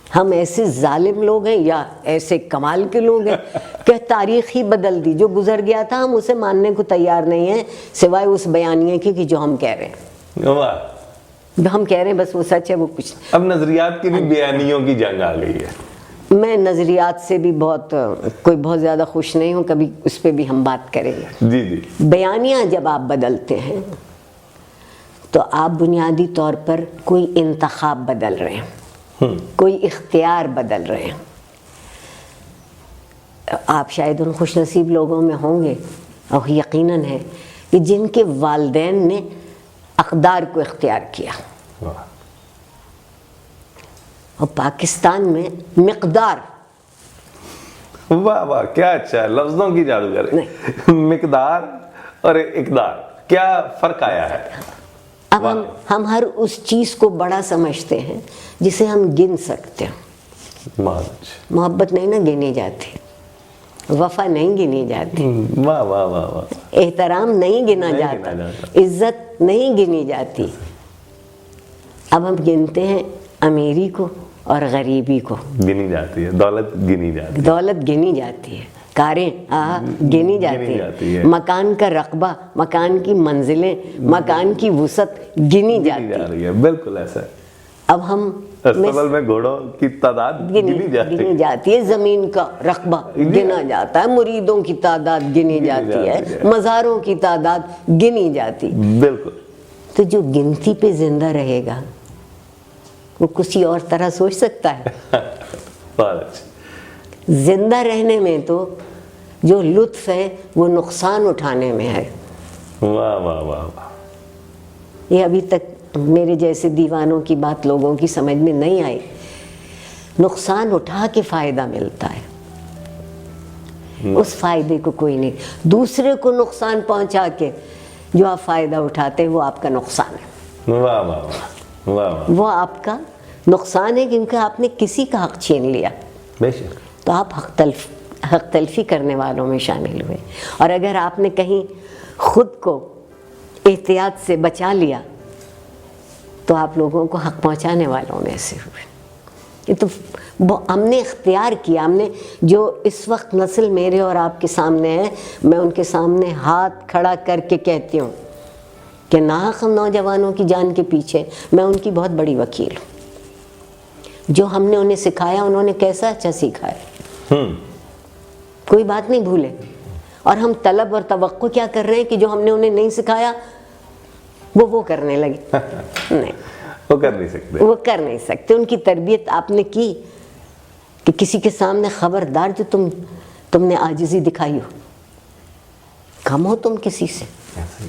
ہم ایسے ظالم لوگ ہیں یا ایسے کمال کے لوگ ہیں کہ تاریخ ہی بدل دی. جو گزر گیا تھا ہم اسے ماننے کو تیار نہیں ہیں، سوائے اس بیانیے کی کہ جو ہم کہہ رہے ہیں. جو ہم کہہ رہے ہیں بس وہ سچ ہے، وہ کچھ.
اب نظریات کی بھی بیانیوں کی جنگ آ گئی ہے.
میں نظریات سے بھی بہت زیادہ خوش نہیں ہوں، کبھی اس پہ بھی ہم بات کریں گے.
جی جی.
بیانیہ جب آپ بدلتے ہیں تو آپ بنیادی طور پر کوئی انتخاب بدل رہے ہیں، کوئی اختیار بدل رہے ہیں. آپ شاید ان خوش نصیب لوگوں میں ہوں گے، اور یقیناً ہے، کہ جن کے والدین نے اقدار کو اختیار کیا. اور پاکستان میں مقدار،
واہ واہ کیا اچھا ہے، لفظوں کی جادوگر ہے. مقدار اور اقدار کیا فرق آیا ہے.
اب ہم ہر اس چیز کو بڑا سمجھتے ہیں جسے ہم گن سکتے ہیں. محبت نہیں نا گنی جاتی، وفا نہیں گنی جاتی،
واہ واہ واہ واہ،
احترام نہیں گنا جاتا، عزت نہیں گنی جاتی. اب ہم گنتے ہیں امیری کو اور غریبی کو.
گنی جاتی ہے، دولت گنی جاتی ہے،
دولت گنی جاتی ہے، کاریں گنی جاتی ہے، مکان کا رقبہ، مکان کی منزلیں، مکان کی وسعت گنی جاتی
ہے. بالکل ایسا ہے.
اب ہم
استقبال میں گھوڑوں کی تعداد گنی
جاتی ہے، زمین کا رقبہ گنا جاتا ہے، مریدوں کی تعداد گنی جاتی ہے، مزاروں کی تعداد گنی جاتی.
بالکل.
تو جو گنتی پہ زندہ رہے گا وہ کسی اور طرح سوچ سکتا ہے. زندہ رہنے میں تو جو لطف ہے وہ نقصان اٹھانے میں ہے.
واہ واہ واہ واہ.
یہ ابھی تک میرے جیسے دیوانوں کی بات لوگوں کی سمجھ میں نہیں آئی. نقصان اٹھا کے فائدہ ملتا ہے، اس فائدے کو کوئی نہیں. دوسرے کو نقصان پہنچا کے جو آپ فائدہ اٹھاتے ہیں وہ آپ کا نقصان ہے.
واہ واہ واہ واہ واہ.
وہ آپ کا نقصان ہے کیونکہ آپ نے کسی کا حق چھین لیا،
بے شک.
تو آپ حق تلفی کرنے والوں میں شامل ہوئے. اور اگر آپ نے کہیں خود کو احتیاط سے بچا لیا تو آپ لوگوں کو حق پہنچانے والوں میں سے ہوئے. یہ تو ہم نے اختیار کیا. ہم نے جو اس وقت نسل میرے اور آپ کے سامنے ہے، میں ان کے سامنے ہاتھ کھڑا کر کے کہتی ہوں کہ ناحق نوجوانوں کی جان کے پیچھے میں ان کی بہت بڑی وکیل ہوں. جو ہم نے انہیں سکھایا انہوں نے کیسا اچھا سکھایا، کوئی بات نہیں بھولے. اور ہم طلب اور توقع کیا کر رہے ہیں کہ جو ہم نے انہیں نہیں سکھایا وہ کرنے لگے. نہیں،
وہ کر نہیں سکتے.
وہ کر نہیں سکتے. ان کی تربیت آپ نے کی کہ کسی کے سامنے خبردار جو تم نے عاجزی دکھائی ہو، کم ہو تم کسی سے،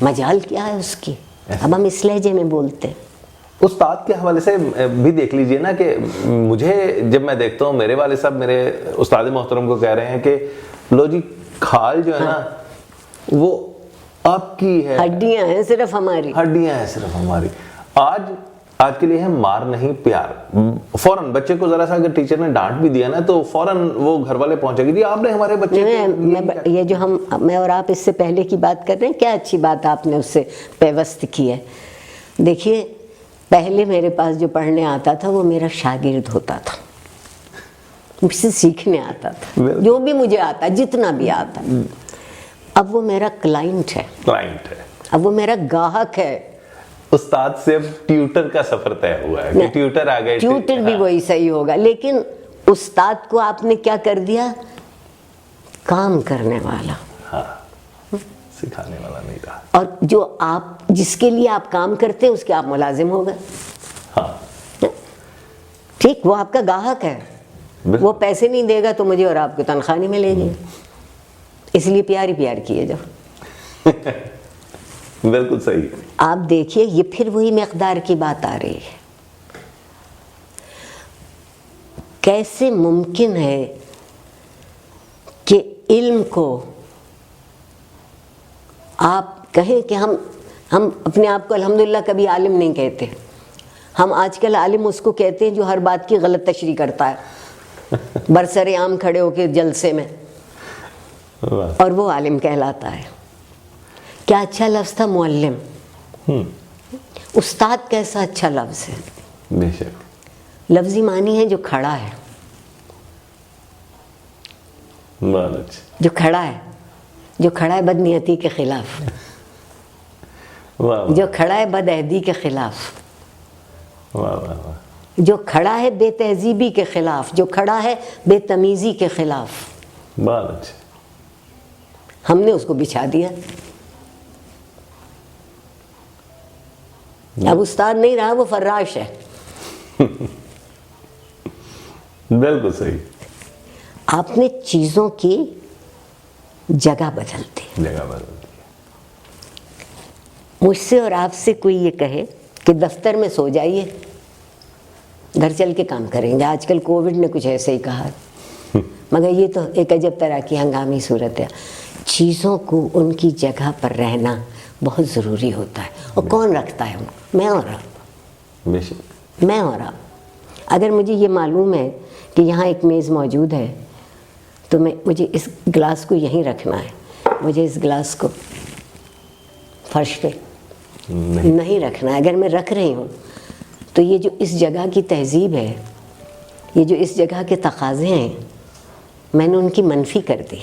مجال کیا ہے اس کی. اب ہم اس لہجے میں بولتے ہیں.
استاد کے حوالے سے بھی دیکھ لیجئے نا کہ مجھے جب میں دیکھتا ہوں میرے والد صاحب میرے استاد محترم کو کہہ رہے ہیں کہ لو جی کھال جو ہے نا وہ آپ کی ہے،
ہڈیاں ہیں صرف ہماری،
ہڈیاں ہیں صرف ہماری. آج کے لیے ہے مار نہیں پیار. فوراً بچے کو ذرا سا اگر ٹیچر نے ڈانٹ بھی دیا نا تو فوراً وہ گھر والے پہنچے گی جی آپ نے ہمارے بچے
یہ جو میں اور آپ اس سے پہلے کی بات کر رہے ہیں، کیا اچھی بات آپ نے اس سے پیوست کی ہے. دیکھیے پہلے میرے پاس جو پڑھنے آتا تھا وہ میرا شاگرد ہوتا تھا، مجھ سے سیکھنے آتا تھا جو بھی مجھے آتا، جتنا بھی آتا. اب وہ میرا کلائنٹ ہے، اب وہ میرا گاہک ہے.
استاد سے اب ٹیوٹر کا سفر طے ہوا ہے کہ ٹیوٹر آ گئے.
ٹیوٹر بھی وہی صحیح ہوگا، لیکن استاد کو آپ نے کیا کر دیا، کام کرنے والا.
ہاں، سکھانے والا نہیں رہا.
اور جو آپ جس کے لیے آپ کام کرتے ہیں اس کے آپ ملازم ہو گئے.
ہاں
ٹھیک، وہ آپ کا گاہک ہے، وہ پیسے نہیں دے گا تو مجھے اور آپ کو تنخواہ نہیں ملے گی. اس لیے پیار ہی پیار کیے جاؤ.
بالکل صحیح.
آپ دیکھیے یہ پھر وہی مقدار کی بات آ رہی ہے. کیسے ممکن ہے کہ علم کو آپ کہیں کہ ہم اپنے آپ کو الحمدللہ کبھی عالم نہیں کہتے. ہم آج کل عالم اس کو کہتے ہیں جو ہر بات کی غلط تشریح کرتا ہے برسر عام کھڑے ہو کے جلسے میں، اور وہ عالم کہلاتا ہے. کیا اچھا لفظ تھا معلم. استاد کیسا اچھا لفظ ہے.
بے شک.
لفظی معنی ہے جو کھڑا ہے، جو کھڑا ہے، جو کھڑا ہے بدنیتی کے خلاف، جو کھڑا ہے بد عہدی کے خلاف، جو کھڑا ہے بے تہذیبی کے خلاف، جو کھڑا ہے بے تمیزی کے خلاف. ہم نے اس کو بچھا دیا. اب استاد نہیں رہا، وہ فراش ہے.
بالکل صحیح.
آپ نے چیزوں کی جگہ بدل دی. مجھ سے اور آپ سے کوئی یہ کہے کہ دفتر میں سو جائیے، گھر چل کے کام کریں گے. آج کل کووڈ نے کچھ ایسے ہی کہا، مگر یہ تو ایک عجب طرح کی ہنگامی صورت ہے. چیزوں کو ان کی جگہ پر رہنا بہت ضروری ہوتا ہے. اور کون رکھتا ہے؟ میں اور آپ. میں اور آپ. اگر مجھے یہ معلوم ہے کہ یہاں ایک میز موجود ہے تو مجھے اس گلاس کو یہیں رکھنا ہے، مجھے اس گلاس کو فرش پہ نہیں رکھنا ہے. اگر میں رکھ رہی ہوں تو یہ جو اس جگہ کی تہذیب ہے، یہ جو اس جگہ کے تقاضے ہیں، میں نے ان کی منفی کر دی.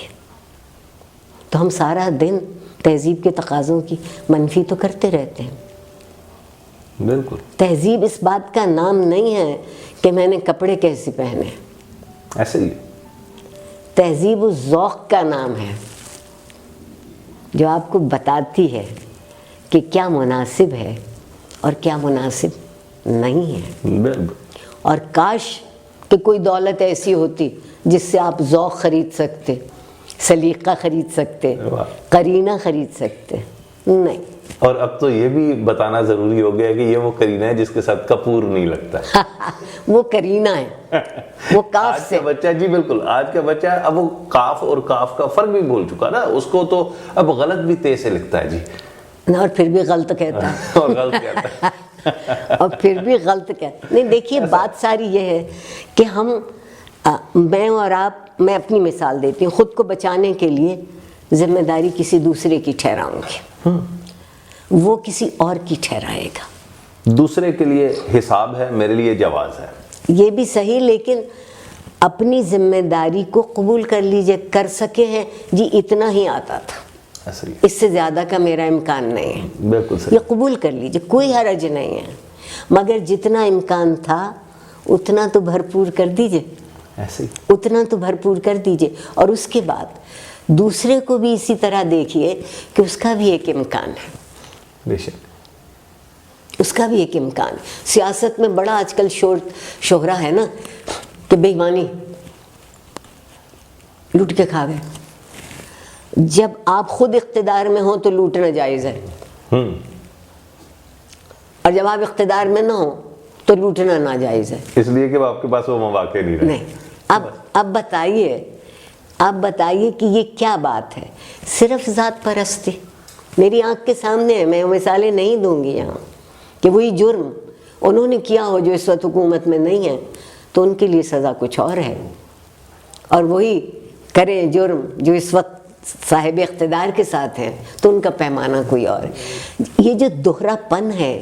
تو ہم سارا دن تہذیب کے تقاضوں کی منفی تو کرتے رہتے ہیں.
بالکل.
تہذیب اس بات کا نام نہیں ہے کہ میں نے کپڑے کیسے پہنے،
ایسے ہی.
تہذیب اس ذوق کا نام ہے جو آپ کو بتاتی ہے کہ کیا مناسب ہے اور کیا مناسب نہیں ہے.
بالکل.
اور کاش کہ کوئی دولت ایسی ہوتی جس سے آپ ذوق خرید سکتے. سلیقہ خرید سکتے،
واہ۔
قرینہ خرید سکتے، نہیں۔
اور اب تو یہ بھی بتانا ضروری ہو گیا کہ یہ وہ کرینہ ہے جس کے ساتھ کپور نہیں لگتا۔
وہ کرینہ ہے، وہ کاف
آج
سے۔
کا بچہ، جی بالکل، آج کا بچہ اب وہ کاف اور کاف کا فرق بھی بھول چکا نا، اس کو تو اب غلط بھی تے سے لکھتا ہے جی،
اور پھر بھی غلط کہتا ہے،
اور غلط کہتا ہے۔
اور پھر بھی غلط کہتا ہے۔ نہیں دیکھیے، بات ساری یہ ہے کہ ہم، میں اور آپ، میں اپنی مثال دیتی ہوں، خود کو بچانے کے لیے ذمہ داری کسی دوسرے کی ٹھہراؤں گی، وہ کسی اور کی ٹھہرائے گا۔
دوسرے کے لیے حساب ہے، میرے لیے جواز ہے۔
یہ بھی صحیح، لیکن اپنی ذمہ داری کو قبول کر لیجئے، کر سکے ہیں جی اتنا ہی آتا تھا،
ایسے ہی،
اس سے زیادہ کا میرا امکان نہیں ہے،
بالکل صحیح۔
یہ قبول کر لیجئے، کوئی حرج نہیں ہے، مگر جتنا امکان تھا اتنا تو بھرپور کر دیجئے،
ایسے ہی،
اتنا تو بھرپور کر دیجئے۔ اور اس کے بعد دوسرے کو بھی اسی طرح دیکھیے کہ اس کا بھی ایک امکان ہے،
بے شک۔
اس کا بھی ایک امکان ہے۔ سیاست میں بڑا آج کل شہرہ ہے نا کہ بے ایمانی، لوٹ کے کھا گئے۔ جب آپ خود اقتدار میں ہوں تو لوٹنا جائز ہے، اور جب آپ اقتدار میں نہ ہوں تو لوٹنا ناجائز ہے۔
اس لیے کہ آپ کے پاس وہ مواقع نہیں رہے۔
نہیں، اب بتائیے کہ یہ کیا بات ہے؟ صرف ذات پرستی میری آنکھ کے سامنے ہے، میں مثالیں نہیں دوں گی یہاں، کہ وہی جرم انہوں نے کیا ہو جو اس وقت حکومت میں نہیں ہے تو ان کے لیے سزا کچھ اور ہے، اور وہی کریں جرم جو اس وقت صاحب اقتدار کے ساتھ ہیں تو ان کا پیمانہ کوئی اور ہے۔ یہ جو دوہرا پن ہے،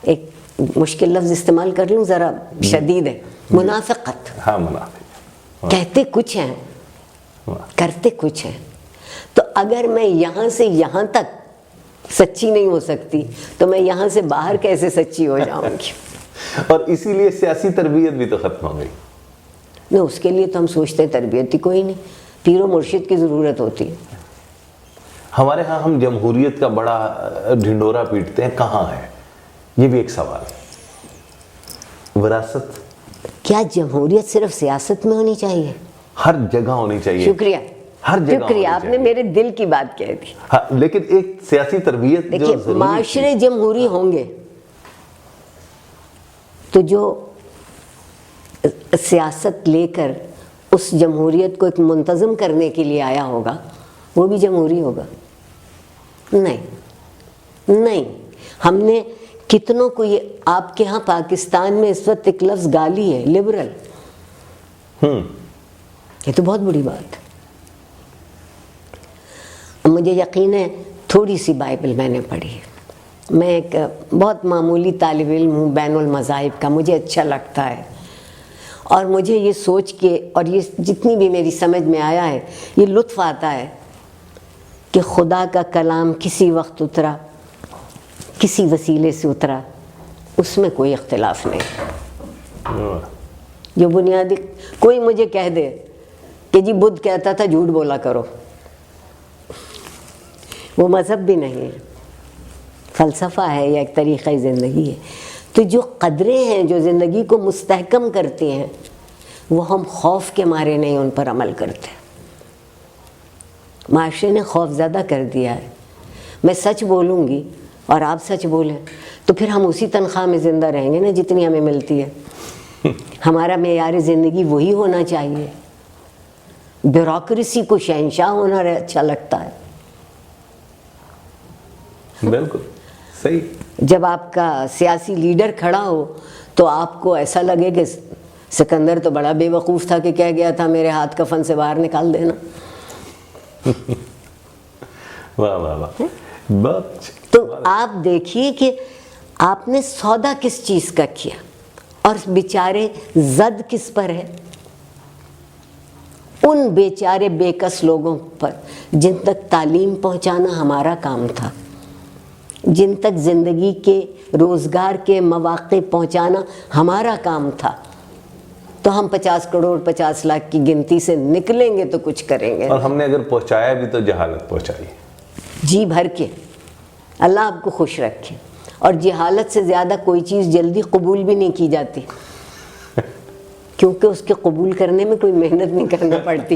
ایک مشکل لفظ استعمال کر لوں، ذرا شدید ہے، منافقت۔
ہاں، منافق،
کہتے کچھ ہیں، کرتے کچھ ہیں۔ تو اگر میں یہاں سے یہاں تک سچی نہیں ہو سکتی تو میں یہاں سے باہر کیسے سچی ہو جاؤں گی؟
اور اسی لیے سیاسی تربیت بھی تو ختم ہو گئی۔
نہیں، اس کے لیے تو ہم سوچتے ہیں تربیت ہی کوئی نہیں، پیر و مرشد کی ضرورت ہوتی ہے۔
ہمارے ہاں ہم جمہوریت کا بڑا ڈھنڈورا پیٹتے ہیں، کہاں ہے؟ یہ بھی ایک سوال ہے۔ وراثت
کیا جمہوریت صرف سیاست میں ہونی چاہیے؟
ہر جگہ ہونی چاہیے،
شکریہ،
ہر جگہ
شکریہ،
ہونی
آپ نے
چاہیے۔
میرے دل کی بات کہہ دی۔
ہاں، لیکن ایک سیاسی تربیت جو
دیکھیے،
ضروری
معاشرے جمہوری ہوں گے تو جو سیاست لے کر اس جمہوریت کو ایک منتظم کرنے کے لیے آیا ہوگا وہ بھی جمہوری ہوگا؟ نہیں، ہم نے کتنوں کو، یہ آپ کے ہاں پاکستان میں اس وقت ایک لفظ گالی ہے، لبرل، یہ تو بہت بڑی بات ہے۔ مجھے یقین ہے تھوڑی سی بائبل میں نے پڑھی ہے، میں ایک بہت معمولی طالب علم ہوں بین المذاہب کا، مجھے اچھا لگتا ہے، اور مجھے یہ سوچ کے، اور یہ جتنی بھی میری سمجھ میں آیا ہے، یہ لطف آتا ہے کہ خدا کا کلام کسی وقت اترا، کسی وسیلے سے اترا، اس میں کوئی اختلاف نہیں۔ جو بنیادی، کوئی مجھے کہہ دے کہ جی بدھ کہتا تھا جھوٹ بولا کرو، وہ مذہب بھی نہیں ہے، فلسفہ ہے یا ایک طریقہ زندگی ہے۔ تو جو قدریں ہیں جو زندگی کو مستحکم کرتی ہیں وہ ہم خوف کے مارے نہیں ان پر عمل کرتے۔ معاشرے نے خوف زدہ کر دیا ہے، میں سچ بولوں گی اور آپ سچ بولیں تو پھر ہم اسی تنخواہ میں زندہ رہیں گے نا جتنی ہمیں ملتی ہے۔ ہمارا معیار زندگی وہی ہونا چاہیے۔ بیوروکریسی کو شہنشاہ ہونا اچھا لگتا ہے۔
بالکل صحیح۔
جب آپ کا سیاسی لیڈر کھڑا ہو تو آپ کو ایسا لگے کہ سکندر تو بڑا بے وقوف تھا کہ کہہ گیا تھا میرے ہاتھ کفن سے باہر نکال دینا۔
واہ واہ واہ، بہت۔
تو آپ دیکھیے کہ آپ نے سودا کس چیز کا کیا اور بیچارے زد کس پر ہے؟ ان بیچارے بے کس لوگوں پر جن تک تعلیم پہنچانا ہمارا کام تھا، جن تک زندگی کے روزگار کے مواقع پہنچانا ہمارا کام تھا، تو ہم 50 کروڑ 50 لاکھ کی گنتی سے نکلیں گے تو کچھ کریں گے۔
اور ہم نے اگر پہنچایا بھی تو جہالت پہنچائی،
جی بھر کے۔ اللہ آپ کو خوش رکھے۔ اور جہالت سے زیادہ کوئی چیز جلدی قبول بھی نہیں کی جاتی، کیونکہ اس کے قبول کرنے میں کوئی محنت نہیں کرنا پڑتی،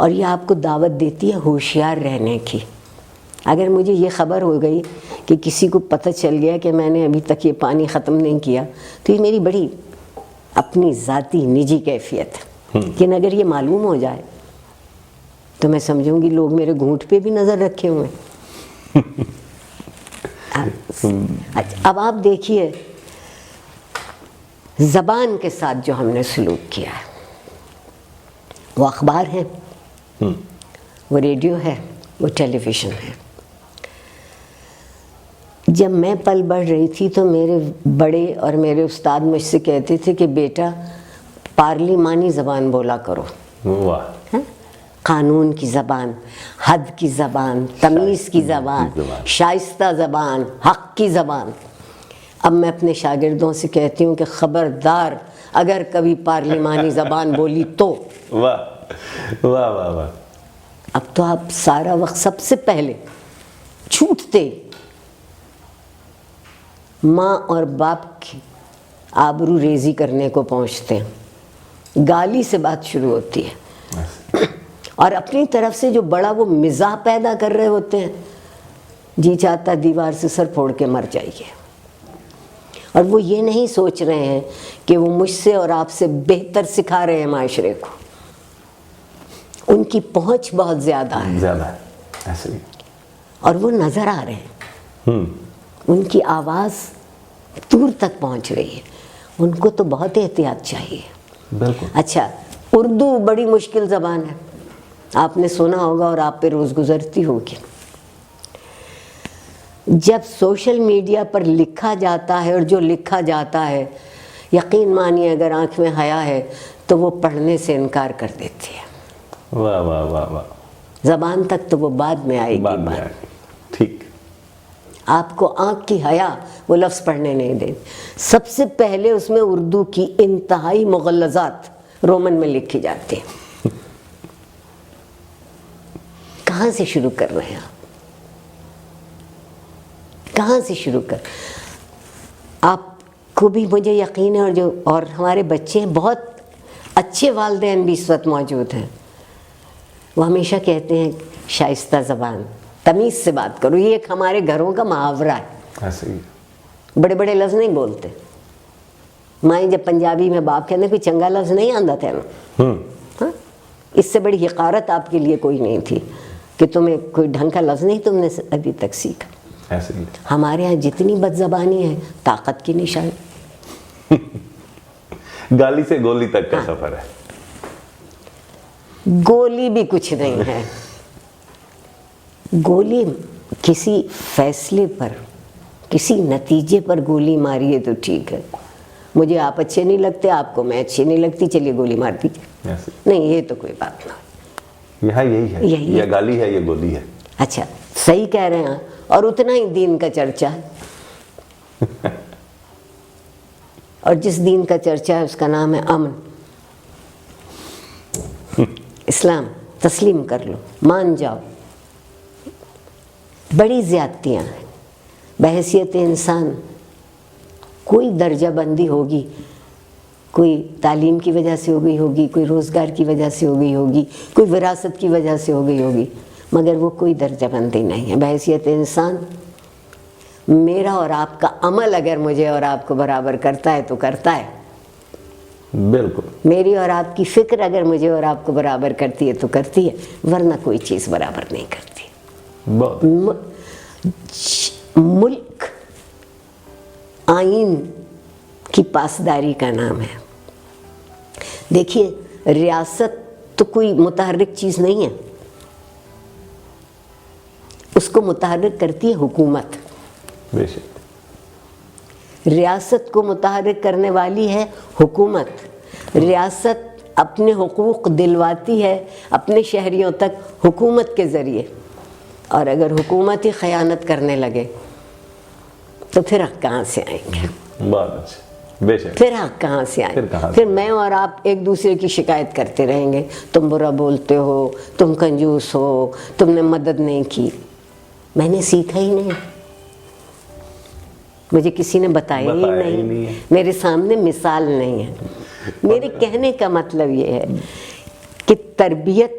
اور یہ آپ کو دعوت دیتی ہے ہوشیار رہنے کی. اگر مجھے یہ خبر ہو گئی کہ کسی کو پتہ چل گیا کہ میں نے ابھی تک یہ پانی ختم نہیں کیا تو یہ میری بڑی اپنی ذاتی نجی کیفیت ہے. لیکن اگر یہ معلوم ہو جائے تو میں سمجھوں گی لوگ میرے گھونٹ پہ بھی نظر رکھے ہوئے ہیں. اب آپ دیکھیے زبان کے ساتھ جو ہم نے سلوک کیا ہے، وہ اخبار ہے، وہ ریڈیو ہے، وہ ٹیلی ویژن ہے. جب میں پل بڑھ رہی تھی تو میرے بڑے اور میرے استاد مجھ سے کہتے تھے کہ بیٹا پارلیمانی زبان بولا کرو.
واہ.
قانون کی زبان، حد کی زبان، تمیز کی زبان، شائستہ زبان، حق کی زبان. اب میں اپنے شاگردوں سے کہتی ہوں کہ خبردار اگر کبھی پارلیمانی زبان بولی تو.
واہ واہ واہ واہ.
اب تو آپ سارا وقت سب سے پہلے چھوٹتے ماں اور باپ کی آبرو ریزی کرنے کو پہنچتے ہیں. گالی سے بات شروع ہوتی ہے اور اپنی طرف سے جو بڑا وہ مزاح پیدا کر رہے ہوتے ہیں، جی چاہتا دیوار سے سر پھوڑ کے مر جائیے. اور وہ یہ نہیں سوچ رہے ہیں کہ وہ مجھ سے اور آپ سے بہتر سکھا رہے ہیں معاشرے کو. ان کی پہنچ بہت زیادہ ہے
ایسے ہی.
اور وہ نظر آ رہے ہیں. ان کی آواز دور تک پہنچ رہی ہے. ان کو تو بہت احتیاط چاہیے.
بالکل.
اچھا، اردو بڑی مشکل زبان ہے، آپ نے سنا ہوگا اور آپ پہ روز گزرتی ہوگی. جب سوشل میڈیا پر لکھا جاتا ہے اور جو لکھا جاتا ہے، یقین مانیے اگر آنکھ میں حیا ہے تو وہ پڑھنے سے انکار کر دیتی ہے.
واہ واہ واہ واہ.
زبان تک تو وہ بعد میں آئے گی.
ٹھیک.
آپ کو آنکھ کی حیا وہ لفظ پڑھنے نہیں دے. سب سے پہلے اس میں اردو کی انتہائی مغلظات رومن میں لکھی جاتی ہیں. کہاں سے شروع کر رہے ہیں آپ؟ کہاں سے شروع کر؟ آپ کو بھی مجھے یقین ہے اور ہمارے بچے ہیں، بہت اچھے والدین بھی اس وقت موجود ہیں. وہ ہمیشہ کہتے ہیں شائستہ زبان، تمیز سے بات کرو. یہ ایک ہمارے گھروں کا محاورہ ہے.
ایسے ہی.
بڑے بڑے لفظ نہیں بولتے. مائیں جب پنجابی میں باپ کہتے ہیں کوئی چنگا لفظ نہیں آندا تھا نا. ہاں، اس سے بڑی حقارت آپ کے لیے کوئی نہیں تھی کہ تمہیں کوئی ڈھنگ کا لفظ نہیں تم نے ابھی تک سیکھا.
ایسے ہی.
ہمارے ہاں جتنی بد زبانی ہے طاقت کی نشانی.
گالی سے گولی تک کا سفر ہے.
گولی بھی کچھ نہیں ہے. گولی کسی فیصلے پر، کسی نتیجے پر گولی ماری ہے تو ٹھیک ہے. مجھے آپ اچھے نہیں لگتے، آپ کو میں اچھی نہیں لگتی، چلیے گولی مار دیجیے. نہیں، یہ تو کوئی بات نہ.
یہاں یہی ہے، یہ گالی ہے، یہ گولی ہے.
اچھا، صحیح کہہ رہے ہیں. اور اتنا ہی دین کا چرچا ہے. اور جس دین کا چرچا ہے اس کا نام ہے امن. اسلام تسلیم کر لو، مان جاؤ. بڑی زیادتیاں ہیں. بحیثیت انسان کوئی درجہ بندی ہوگی، کوئی تعلیم کی وجہ سے ہو گئی ہوگی، کوئی روزگار کی وجہ سے ہو گئی ہوگی، کوئی وراثت کی وجہ سے ہو گئی ہوگی، مگر وہ کوئی درجہ بندی نہیں ہے. بحیثیت انسان میرا اور آپ کا عمل اگر مجھے اور آپ کو برابر کرتا ہے تو کرتا ہے.
بالکل.
میری اور آپ کی فکر اگر مجھے اور آپ کو برابر کرتی ہے تو کرتی ہے، ورنہ کوئی چیز برابر نہیں کرتی. ملک آئین کی پاسداری کا نام ہے. دیکھیے، ریاست تو کوئی متحرک چیز نہیں ہے، اس کو متحرک کرتی ہے حکومت.
بے شک.
ریاست کو متحرک کرنے والی ہے حکومت. ریاست اپنے حقوق دلواتی ہے اپنے شہریوں تک حکومت کے ذریعے. اور اگر حکومت ہی خیانت کرنے لگے تو پھر حق کہاں سے آئیں گے؟
بات اچھی. بے شک.
پھر حق کہاں سے آئیں گے؟ پھر میں اور آپ ایک دوسرے کی شکایت کرتے رہیں گے، تم برا بولتے ہو، تم کنجوس ہو، تم نے مدد نہیں کی. میں نے سیکھا ہی نہیں، مجھے کسی نے بتایا ہی نہیں، میرے سامنے مثال نہیں ہے. میرے کہنے کا مطلب یہ ہے کہ تربیت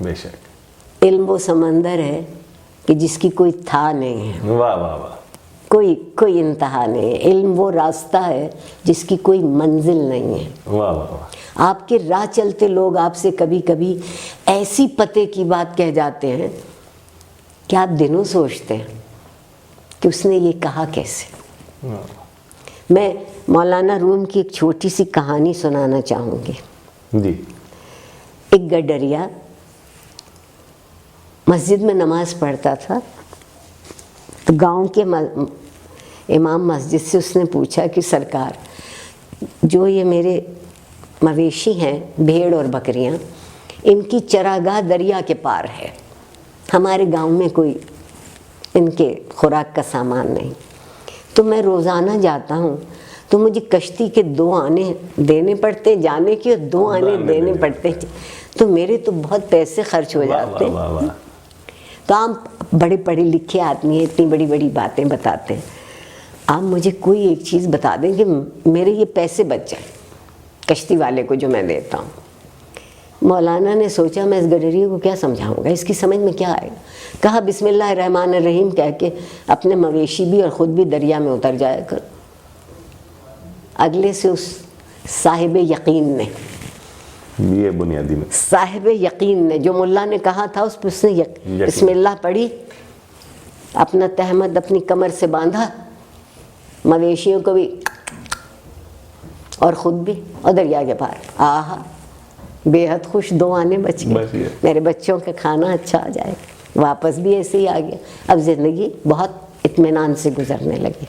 بے شک.
علم وہ سمندر ہے کہ جس کی کوئی تھا نہیں ہے,
واہ واہ واہ.
کوئی انتہا نہیں ہے. علم وہ راستہ ہے جس کی کوئی منزل نہیں ہے.
واہ واہ واہ.
آپ کے راہ چلتے لوگ آپ سے کبھی کبھی ایسی پتے کی بات کہہ جاتے ہیں کہ آپ دنوں سوچتے ہیں کہ اس نے یہ کہا کیسے. میں مولانا روم کی ایک چھوٹی سی کہانی سنانا چاہوں گی.
جی.
ایک گڈریا مسجد میں نماز پڑھتا تھا, تو گاؤں کے امام مسجد سے اس نے پوچھا کہ سرکار, جو یہ میرے مویشی ہیں بھیڑ اور بکریاں, ان کی چراگاہ دریا کے پار ہے, ہمارے گاؤں میں کوئی ان کے خوراک کا سامان نہیں, تو میں روزانہ جاتا ہوں تو مجھے کشتی کے 2 آنے دینے پڑتے, جانے کے 2 آنے دینے پڑتے, تو میرے تو بہت پیسے خرچ ہو جاتے ہیں. تو آپ بڑے پڑھے لکھے آدمی ہیں, اتنی بڑی بڑی باتیں بتاتے ہیں, آپ مجھے کوئی ایک چیز بتا دیں کہ میرے یہ پیسے بچ جائیں کشتی والے کو جو میں دیتا ہوں. مولانا نے سوچا میں اس گڈریے کو کیا سمجھاؤں گا, اس کی سمجھ میں کیا آئے گا. کہا بسم اللہ الرحمن الرحیم کہہ کے اپنے مویشی بھی اور خود بھی دریا میں اتر جایا کر. اگلے سے اس صاحب یقین نے,
یہ بنیادی میں
صاحب یقین نے جو ملا نے کہا تھا اس نے بسم اللہ پڑھی, اپنا تہمد اپنی کمر سے باندھا, مویشیوں کو بھی اور خود بھی, اور دریا کے پار. آہا, بے حد خوش, 2 آنے بچ گئے, میرے بچوں کا کھانا اچھا آ جائے گا. واپس بھی ایسے ہی آ گیا. اب زندگی بہت اطمینان سے گزرنے لگی.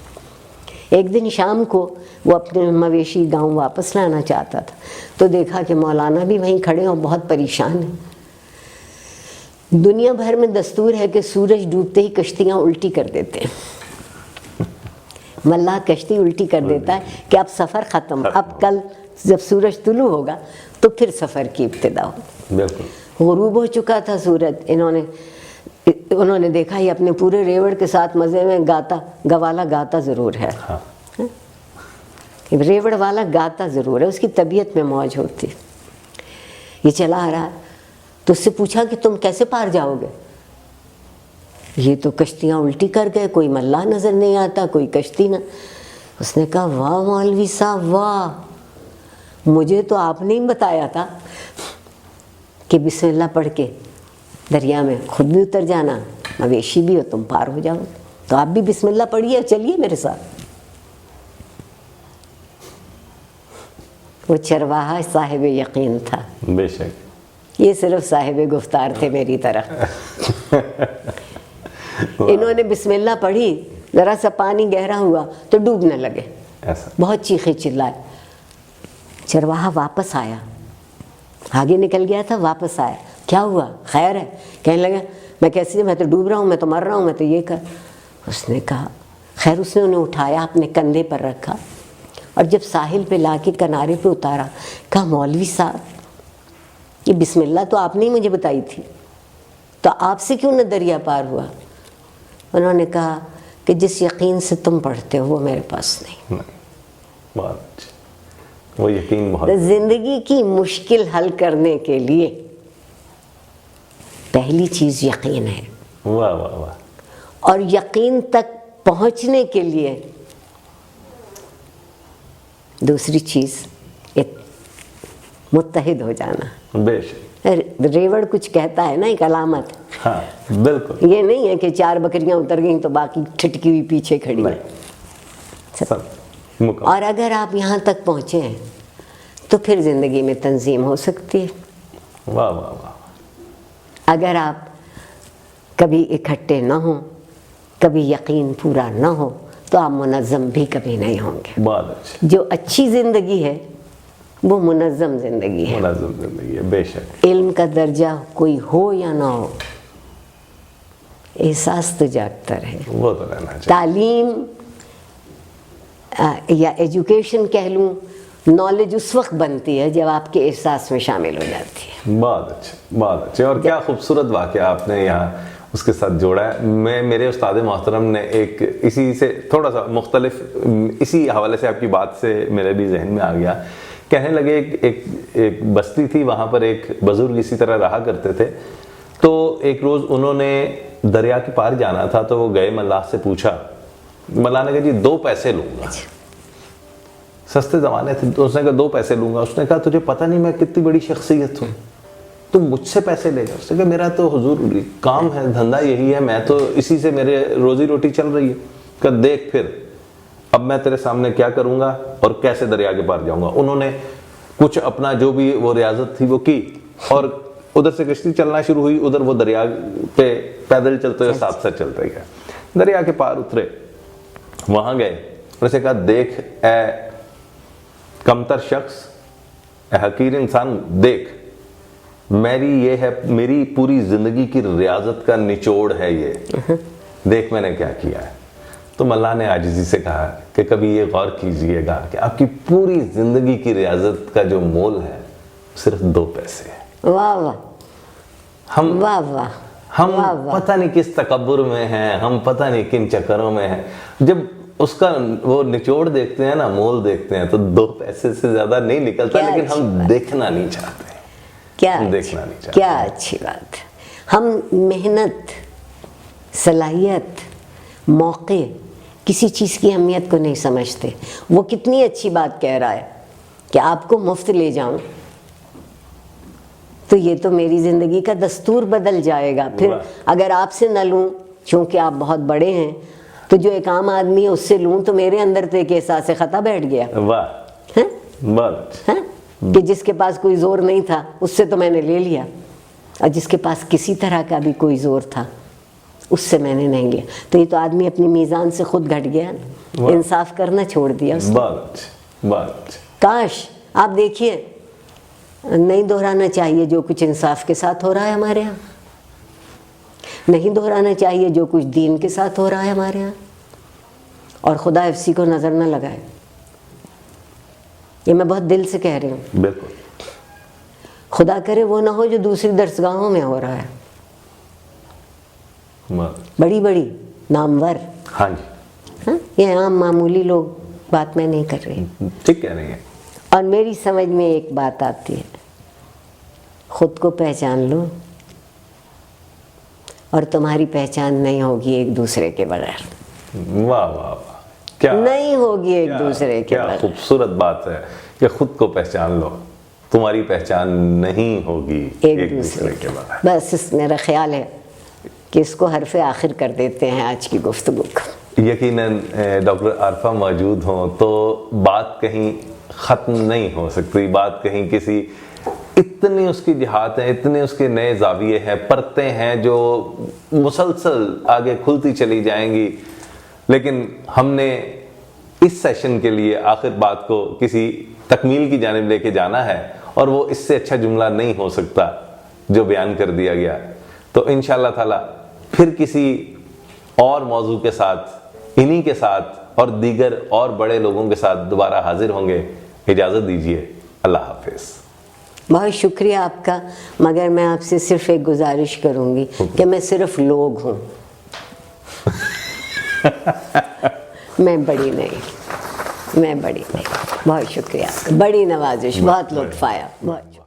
ایک دن شام کو وہ اپنے مویشی گاؤں واپس لانا چاہتا تھا, تو دیکھا کہ مولانا بھی وہیں کھڑے اور بہت پریشان ہیں. دنیا بھر میں دستور ہے کہ سورج ڈوبتے ہی کشتیاں الٹی کر دیتے ہیں. ملاح کشتی الٹی کر دیتا ہے کہ اب سفر ختم, اب کل جب سورج طلوع ہوگا تو پھر سفر کی ابتدا ہو. غروب ہو چکا تھا سورج. انہوں نے دیکھا یہ اپنے پورے ریوڑ کے ساتھ مزے میں گوالا گاتا ضرور ہے. ریوڑ والا گاتا ضرور ہے, اس کی طبیعت میں موج ہوتی. یہ چلا آ رہا, تو اس سے پوچھا کہ تم کیسے پار جاؤ گے. یہ تو کشتیاں الٹی کر گئے, کوئی ملاح نظر نہیں آتا, کوئی کشتی نہ. اس نے کہا واہ مولوی صاحب واہ, مجھے تو آپ نے ہی بتایا تھا کہ بسم اللہ پڑھ کے دریا میں خود بھی اتر جانا, مویشی بھی ہو, تم پار ہو جاؤ. تو آپ بھی بسم اللہ پڑھیے, چلیے میرے ساتھ. وہ چرواہا صاحب یقین تھا.
بے شک.
یہ صرف صاحب گفتار تھے میری طرح. انہوں نے بسم اللہ پڑھی, ذرا سا پانی گہرا ہوا تو ڈوبنے لگے, بہت چیخے چلائے. چرواہا واپس آیا, آگے نکل گیا تھا, واپس آیا, کیا ہوا, خیر ہے؟ کہنے لگا میں کیسے, میں تو ڈوب رہا ہوں, میں تو مر رہا ہوں, میں تو یہ کر. اس نے کہا خیر. اس نے انہیں اٹھایا, اپنے کندھے پر رکھا, اور جب ساحل پہ لا کے کنارے پہ اتارا, کہا مولوی صاحب یہ بسم اللہ تو آپ نے ہی مجھے بتائی تھی, تو آپ سے کیوں نہ دریا پار ہوا؟ انہوں نے کہا کہ جس یقین سے تم پڑھتے ہو وہ میرے پاس نہیں.
وہ یقین بہت.
زندگی کی مشکل حل کرنے کے لیے پہلی چیز یقین ہے.
واہ واہ واہ.
اور یقین تک پہنچنے کے لیے دوسری چیز متحد ہو جانا.
بے شک.
ریوڑ کچھ کہتا ہے نا, ایک علامت.
ہاں بالکل.
یہ نہیں ہے کہ 4 بکریاں اتر گئیں تو باقی ٹھٹکی ہوئی پیچھے کھڑی ہے. اور اگر آپ یہاں تک پہنچے ہیں تو پھر زندگی میں تنظیم ہو سکتی ہے.
واہ واہ واہ.
اگر آپ کبھی اکٹھے نہ ہوں, کبھی یقین پورا نہ ہو, تو آپ منظم بھی کبھی نہیں ہوں گے.
بہت اچھا.
جو اچھی زندگی ہے وہ منظم زندگی ہے.
منظم زندگی ہے. بے شک.
علم کا درجہ کوئی ہو یا نہ ہو, احساس تو جاگتا رہے.
وہ تو رہنا چاہیے.
تعلیم یا ایجوکیشن کہہ لوں, نالج اس وقت بنتی ہے جب آپ کے احساس میں شامل ہو جاتی ہے.
بہت اچھا, بہت اچھا. اور کیا خوبصورت واقعہ آپ نے یہاں اس کے ساتھ جوڑا ہے. میرے استاد محترم نے ایک اسی سے تھوڑا سا مختلف اسی حوالے سے آپ کی بات سے میرے بھی ذہن میں آ گیا کہنے لگے ایک بستی تھی، وہاں پر ایک بزرگ اسی طرح رہا کرتے تھے. تو ایک روز انہوں نے دریا کے پار جانا تھا، تو وہ گئے، ملاح سے پوچھا. ملاح نے کہا جی 2 پیسے لوں گا. سستے زمانے تھے، تو اس نے کہا 2 پیسے لوں گا. اس نے کہا تجھے پتہ نہیں میں کتنی بڑی شخصیت ہوں، تم مجھ سے پیسے لے گا؟ اس نے کہا میرا تو حضور کام ہے، دھندا یہی ہے، میں تو اسی سے میرے روزی روٹی چل رہی ہے. کہ دیکھ پھر اب میں تیرے سامنے کیا کروں گا اور کیسے دریا کے پار جاؤں گا. انہوں نے کچھ اپنا جو بھی وہ ریاضت تھی وہ کی، اور ادھر سے کشتی چلنا شروع ہوئی، ادھر وہ دریا پہ پیدل چلتے ہوئے ساتھ ساتھ چلتے گئے. دریا کے پار اترے، وہاں گئے، انہوں نے کہا دیکھ اے کمتر شخص، اے حقیر انسان، دیکھ میری پوری زندگی کی ریاضت کا نچوڑ ہے یہ، دیکھ میں نے کیا کیا ہے. تو ملاح نے عاجزی سے کہا کہ کبھی یہ غور کیجئے گا کہ آپ کی پوری زندگی کی ریاضت کا جو مول ہے صرف 2 پیسے ہے.
واہ واہ،
ہم
واہ واہ،
ہم پتہ نہیں کس تکبر میں ہیں، ہم پتہ نہیں کن چکروں میں ہیں. جب اس کا وہ نچوڑ دیکھتے ہیں نا، مول دیکھتے ہیں، تو 2 پیسے سے زیادہ نہیں نکلتا، لیکن ہم دیکھنا نہیں چاہتے.
کیا اچھی بات ہے. ہم محنت، صلاحیت، موقع، کسی چیز کی اہمیت کو نہیں سمجھتے. وہ کتنی اچھی بات کہہ رہا ہے کہ آپ کو مفت لے جاؤں، تو یہ تو میری زندگی کا دستور بدل جائے گا. پھر اگر آپ سے نہ لوں، چونکہ آپ بہت بڑے ہیں، تو جو ایک عام آدمی ہے اس سے لوں، تو میرے اندر تو ایک احساس خطا بیٹھ گیا.
واہ،
کہ جس کے پاس کوئی زور نہیں تھا اس سے تو میں نے لے لیا، اور جس کے پاس کسی طرح کا بھی کوئی زور تھا اس سے میں نے نہیں لیا. تو یہ تو آدمی اپنی میزان سے خود گھٹ گیا، انصاف کرنا چھوڑ دیا اس نے. کاش آپ دیکھیے، نہیں دہرانا چاہیے جو کچھ انصاف کے ساتھ ہو رہا ہے ہمارے ہاں، نہیں دہرانا چاہیے جو کچھ دین کے ساتھ ہو رہا ہے ہمارے ہاں. اور خدا ایف کو نظر نہ لگائے، یہ میں بہت دل سے کہہ رہی ہوں.
بالکل.
خدا کرے وہ نہ ہو جو دوسری درسگاہوں میں ہو رہا ہے، بڑی بڑی نامور.
ہاں جی،
یہ عام معمولی لوگ بات میں نہیں کر رہی.
ٹھیک کہہ رہی ہیں.
اور میری سمجھ میں ایک بات آتی ہے، خود کو پہچان لو اور تمہاری پہچان نہیں ہوگی ایک دوسرے کے بغیر.
واہ واہ واہ، کیا
نہیں ہوگی ایک دوسرے کے بغیر.
کیا خوبصورت بات ہے کہ خود کو پہچان لو، تمہاری پہچان نہیں ہوگی ایک دوسرے کے بغیر.
بس میرا خیال ہے کہ اس کو حرف آخر کر دیتے ہیں آج کی گفتگو کا.
یقیناً ڈاکٹر عارفہ موجود ہوں تو بات کہیں ختم نہیں ہو سکتی. بات کہیں کسی، اتنی اس کی جہات ہیں، اتنے اس کے نئے زاویے ہیں، پرتیں ہیں جو مسلسل آگے کھلتی چلی جائیں گی. لیکن ہم نے اس سیشن کے لیے آخر بات کو کسی تکمیل کی جانب لے کے جانا ہے، اور وہ اس سے اچھا جملہ نہیں ہو سکتا جو بیان کر دیا گیا. تو انشاءاللہ تعالی پھر کسی اور موضوع کے ساتھ، انہی کے ساتھ اور دیگر اور بڑے لوگوں کے ساتھ دوبارہ حاضر ہوں گے. اجازت دیجیے، اللہ حافظ.
بہت شکریہ آپ کا، مگر میں آپ سے صرف ایک گزارش کروں گی کہ میں صرف لوگ ہوں، میں بڑی نہیں. بہت شکریہ، بڑی نوازش، بہت لطف آیا. بہت